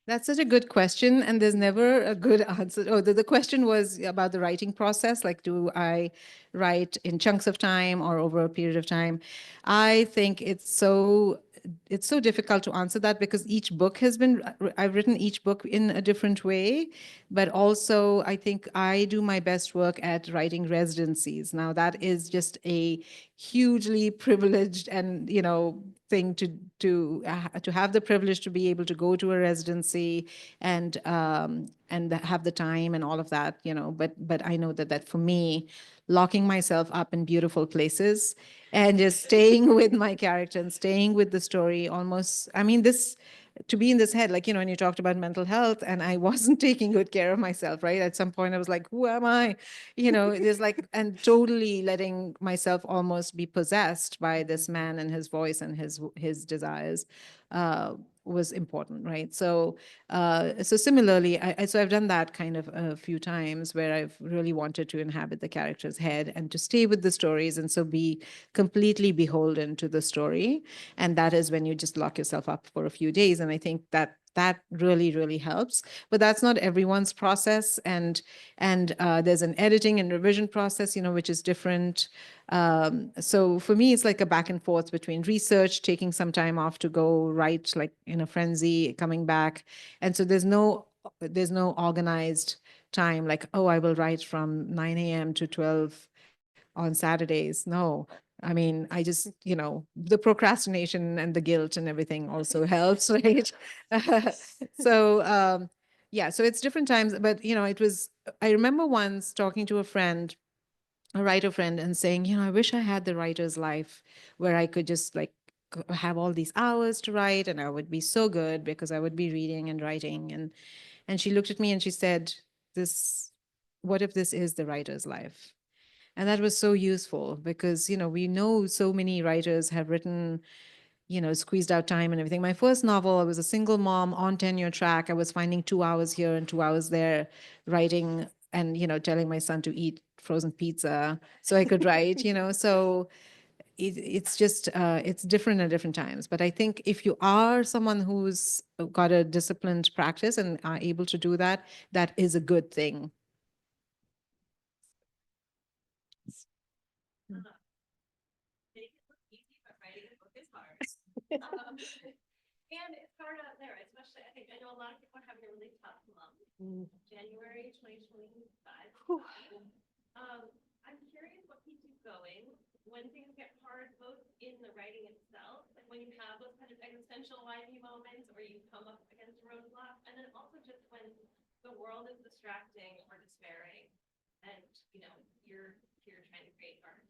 That's such a good question, and there's never a good answer. Oh, the question was about the writing process. Like, do I write in chunks of time or over a period of time? I think it's so difficult to answer that because each book I've written each book in a different way, but also I think I do my best work at writing residencies. Now that is just a hugely privileged and thing to have the privilege to be able to go to a residency and have the time and all of that, but I know that for me, locking myself up in beautiful places and just staying with my character and staying with the story almost, I mean, to be in this head, like, when you talked about mental health and I wasn't taking good care of myself, right? At some point I was like, who am I? There's like, and totally letting myself almost be possessed by this man and his voice and his desires was important, right? So similarly, so I've done that kind of a few times where I've really wanted to inhabit the character's head and to stay with the stories and so be completely beholden to the story. And that is when you just lock yourself up for a few days. And I think that really, really helps. But that's not everyone's process. And there's an editing and revision process, which is different. So for me, it's like a back and forth between research, taking some time off to go write like in a frenzy, coming back. And so there's no organized time like, oh, I will write from 9 a.m. to 12 on Saturdays. No, I mean, I just, the procrastination and the guilt and everything also helps, right? So, yeah, so it's different times, but, I remember once talking to a writer friend, and saying, I wish I had the writer's life where I could just like have all these hours to write and I would be so good because I would be reading and writing. And she looked at me and she said, what if this is the writer's life? And that was so useful because, we know so many writers have written, squeezed out time and everything. My first novel, I was a single mom on tenure track. I was finding 2 hours here and 2 hours there writing and, telling my son to eat frozen pizza so I could write, so it's just, it's different at different times. But I think if you are someone who's got a disciplined practice and are able to do that, that is a good thing. Make it look easy, but writing a book is hard. And it's hard out there, especially, I know a lot of people are having a really tough month. January 2025. I'm curious what keeps you going when things get hard, both in the writing itself, like when you have those kind of existential wifey moments, or you come up against a roadblock, and then also just when the world is distracting or despairing, and you're here trying to create art.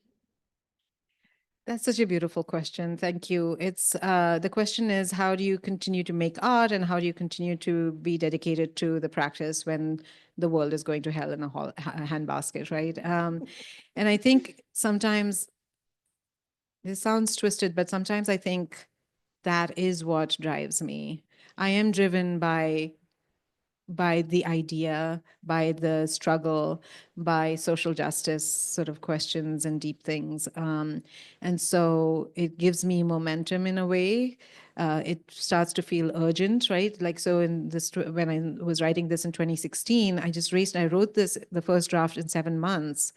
That's such a beautiful question. Thank you. It's the question is, how do you continue to make art and how do you continue to be dedicated to the practice when the world is going to hell in a handbasket, right? And I think sometimes this sounds twisted, but sometimes I think that is what drives me. I am driven by the idea, by the struggle, by social justice sort of questions and deep things. And so it gives me momentum in a way. it starts to feel urgent, right? Like, so in this, when I was writing this in 2016, I wrote the first draft in 7 months.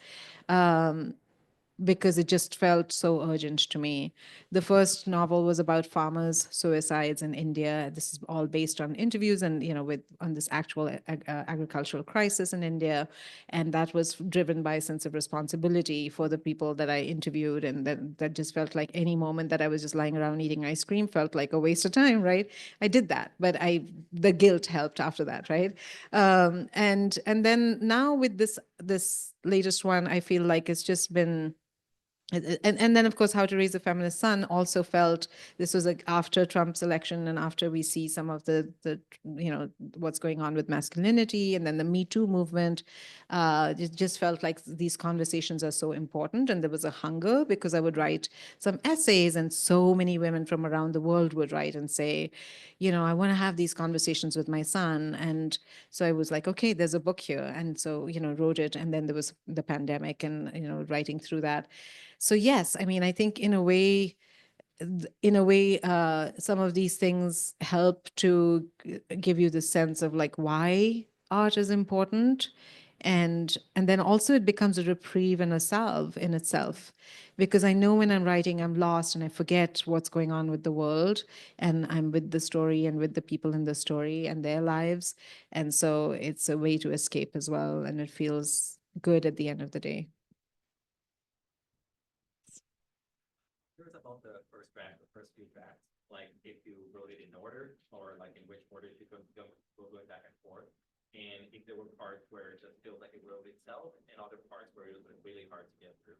Because it just felt so urgent to me. The first novel was about farmers' suicides in India. This is all based on interviews and, on this actual agricultural crisis in India. And that was driven by a sense of responsibility for the people that I interviewed. And that just felt like any moment that I was just lying around eating ice cream felt like a waste of time, right? I did that, but the guilt helped after that, right? And then now with this latest one, I feel like it's just been, and then of course How to Raise a Feminist Son also felt, this was like after Trump's election and after we see some of the what's going on with masculinity and then the Me Too movement. It just felt like these conversations are so important, and there was a hunger because I would write some essays and so many women from around the world would write and say, I want to have these conversations with my son. And so I was like, okay, there's a book here. And so, wrote it. And then there was the pandemic and, writing through that. So yes, I mean, I think some of these things help to give you the sense of like why art is important. And then also it becomes a reprieve and a salve in itself, because I know when I'm writing, I'm lost and I forget what's going on with the world, and I'm with the story and with the people in the story and their lives. And so it's a way to escape as well. And it feels good at the end of the day. Curious about the first draft, the first few drafts, like if you wrote it in order or like in which order you go going back and forth. And if there were parts where it just feels like it wrote itself and other parts where it was like really hard to get through.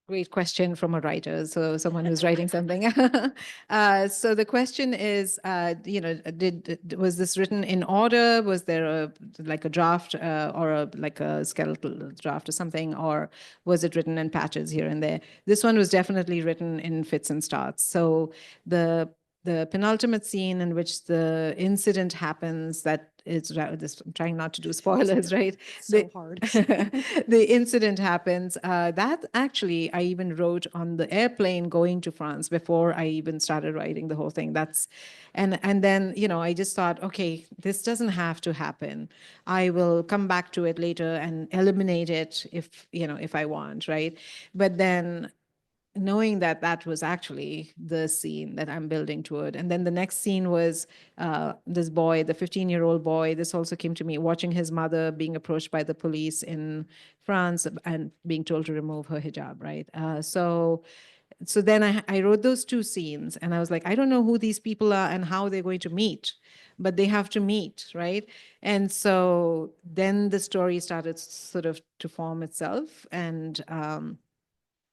Great question from a writer, so someone who's writing something. So the question is, was this written in order? Was there a draft or like a skeletal draft or something, or was it written in patches here and there? This one was definitely written in fits and starts. So the penultimate scene in which the incident happens, that is this, I'm trying not to do spoilers, right? So hard. The incident happens. That actually I even wrote on the airplane going to France before I even started writing the whole thing. And then, I just thought, okay, this doesn't have to happen. I will come back to it later and eliminate it if I want, right? But then knowing that that was actually the scene that I'm building toward. And then the next scene was this boy, the 15-year-old boy. This also came to me, watching his mother being approached by the police in France and being told to remove her hijab, right? So then I wrote those two scenes, and I was like, I don't know who these people are and how they're going to meet, but they have to meet, right? And so then the story started sort of to form itself. And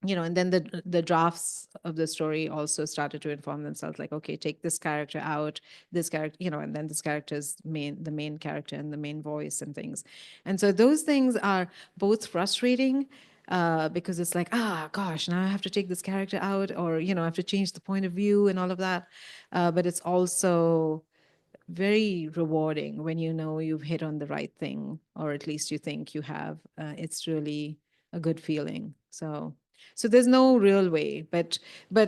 and then the drafts of the story also started to inform themselves, like, okay, take this character out, this character, and then this character's the main character and the main voice and things. And so those things are both frustrating, because it's like, gosh, now I have to take this character out, or I have to change the point of view and all of that. But it's also very rewarding when you've hit on the right thing, or at least you think you have. It's really a good feeling. So there's no real way, but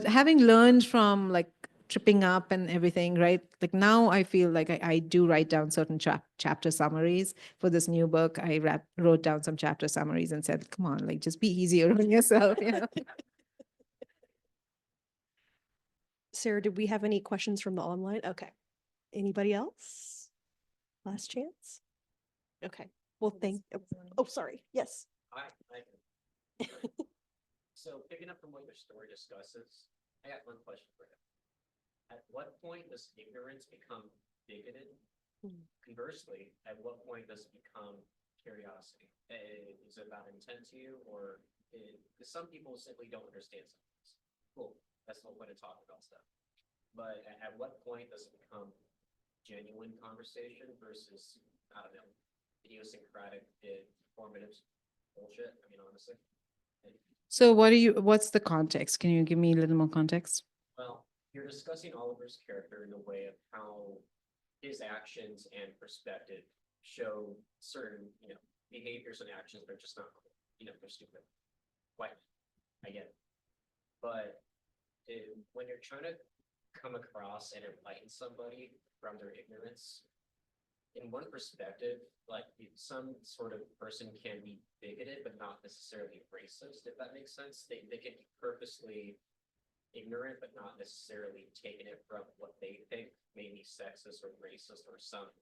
having learned from like tripping up and everything, right? Like now I feel like I do write down certain chapter summaries for this new book. I wrote down some chapter summaries and said, come on, like just be easier on yourself, Sarah, did we have any questions from the online? Okay. Anybody else? Last chance? Okay. Well, sorry. Yes. I So picking up from what your story discusses, I got one question for you. At what point does ignorance become bigoted? Conversely, at what point does it become curiosity? Is it about intent to you, or because some people simply don't understand some things? Cool, that's the whole point of talking about stuff. But at what point does it become genuine conversation versus, I don't know, idiosyncratic, formative bullshit? I mean, honestly. So what's the context? Can you give me a little more context? Well, you're discussing Oliver's character in a way of how his actions and perspective show certain, behaviors and actions that are just not cool. They're stupid. Quite, I get it. But when you're trying to come across and enlighten somebody from their ignorance. In one perspective, like some sort of person can be bigoted, but not necessarily racist, if that makes sense. They can be purposely ignorant, but not necessarily taking it from what they think may be sexist or racist or some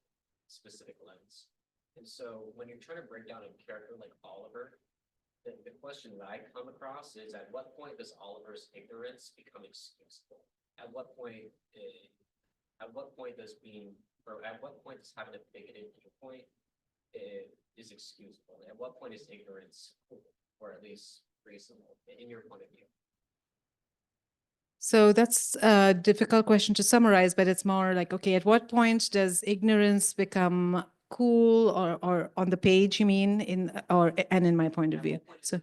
specific lens. And so when you're trying to break down a character like Oliver, the question that I come across is, at what point does Oliver's ignorance become excusable? At what point does having a bigoted viewpoint is excusable? At what point is ignorance, or at least reasonable, in your point of view? So that's a difficult question to summarize, but it's more like, okay, at what point does ignorance become cool, or on the page, you mean, and in my point of view? So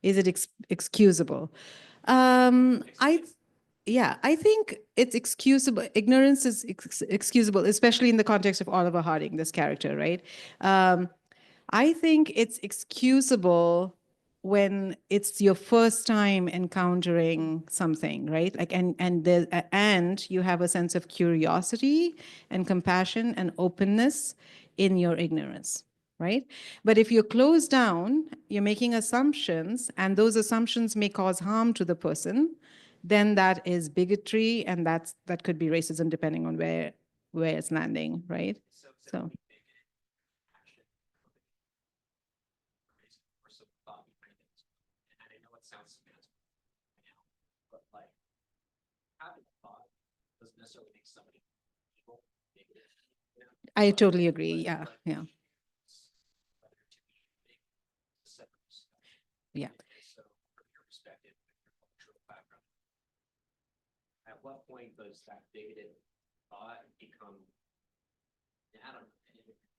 is it excusable? I think it's excusable. Ignorance is excusable, especially in the context of Oliver Harding, this character, right? I think it's excusable when it's your first time encountering something, right? Like, and you have a sense of curiosity and compassion and openness in your ignorance, right? But if you're closed down, you're making assumptions, and those assumptions may cause harm to the person, then that is bigotry, and that could be racism, depending on where it's landing, right? So. Sounds semantic but like having thought doesn't necessarily make somebody evil. I totally agree. Yeah. Yeah. So from your perspective, your cultural background, at what point does that bigoted thought become, I don't know,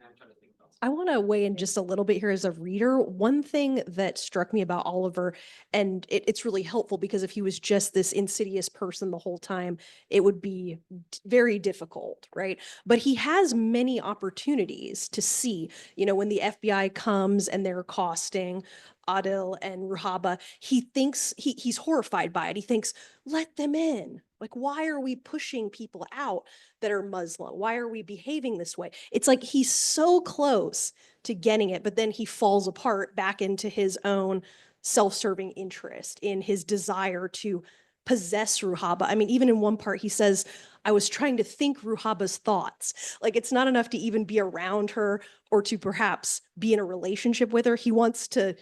I'm trying to think about I want to weigh in just a little bit here as a reader. One thing that struck me about Oliver, and it's really helpful, because if he was just this insidious person the whole time, it would be very difficult, right? But he has many opportunities to see, when the FBI comes and they're accosting Adil and Ruhaba, he thinks he's horrified by it. He thinks, let them in. Like, why are we pushing people out that are Muslim? Why are we behaving this way? It's like he's so close to getting it, but then he falls apart back into his own self-serving interest, in his desire to possess Ruhaba. I mean, even in one part, he says, I was trying to think Ruhaba's thoughts. Like, it's not enough to even be around her or to perhaps be in a relationship with her. He wants to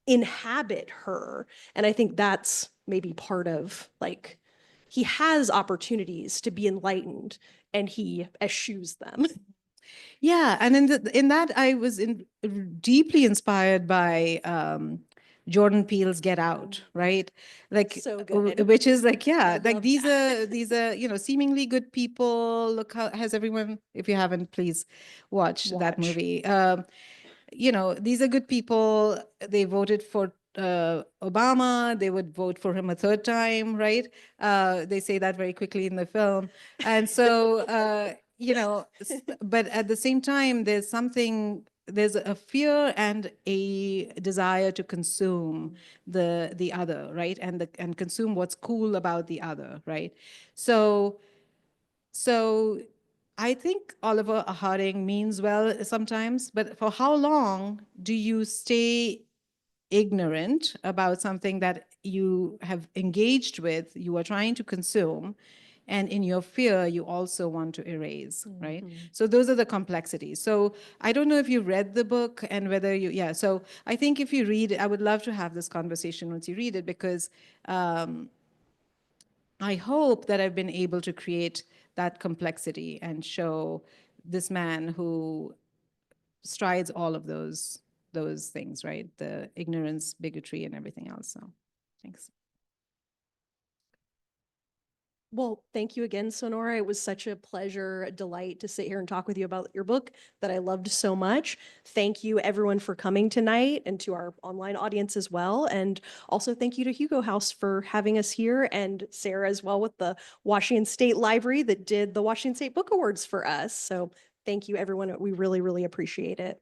inhabit her. And I think that's maybe part of, like, he has opportunities to be enlightened and he eschews them. Yeah, and in that I was deeply inspired by Jordan Peele's Get Out, right? Like, So good. which is like, I like love these are seemingly good people. Look, how has everyone? If you haven't, please watch that movie. These are good people. They voted for Obama. They would vote for him a third time, right? They say that very quickly in the film. And so, but at the same time, there's a fear and a desire to consume the other, right? And consume what's cool about the other, right? So I think Oliver Harding means well sometimes, but for how long do you stay ignorant about something that you have engaged with, you are trying to consume, and in your fear, you also want to erase, right? So those are the complexities. So I don't know if you read the book and whether so I think if you read it, I would love to have this conversation once you read it, because I hope that I've been able to create that complexity and show this man who strides all of those things, right? The ignorance, bigotry, and everything else. So thanks. Well, thank you again, Sonora. It was such a pleasure, a delight to sit here and talk with you about your book that I loved so much. Thank you, everyone, for coming tonight, and to our online audience as well. And also thank you to Hugo House for having us here, and Sarah as well with the Washington State Library that did the Washington State Book Awards for us. So thank you, everyone. We really, really appreciate it.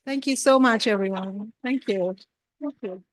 Thank you so much, everyone. Thank you. Thank you.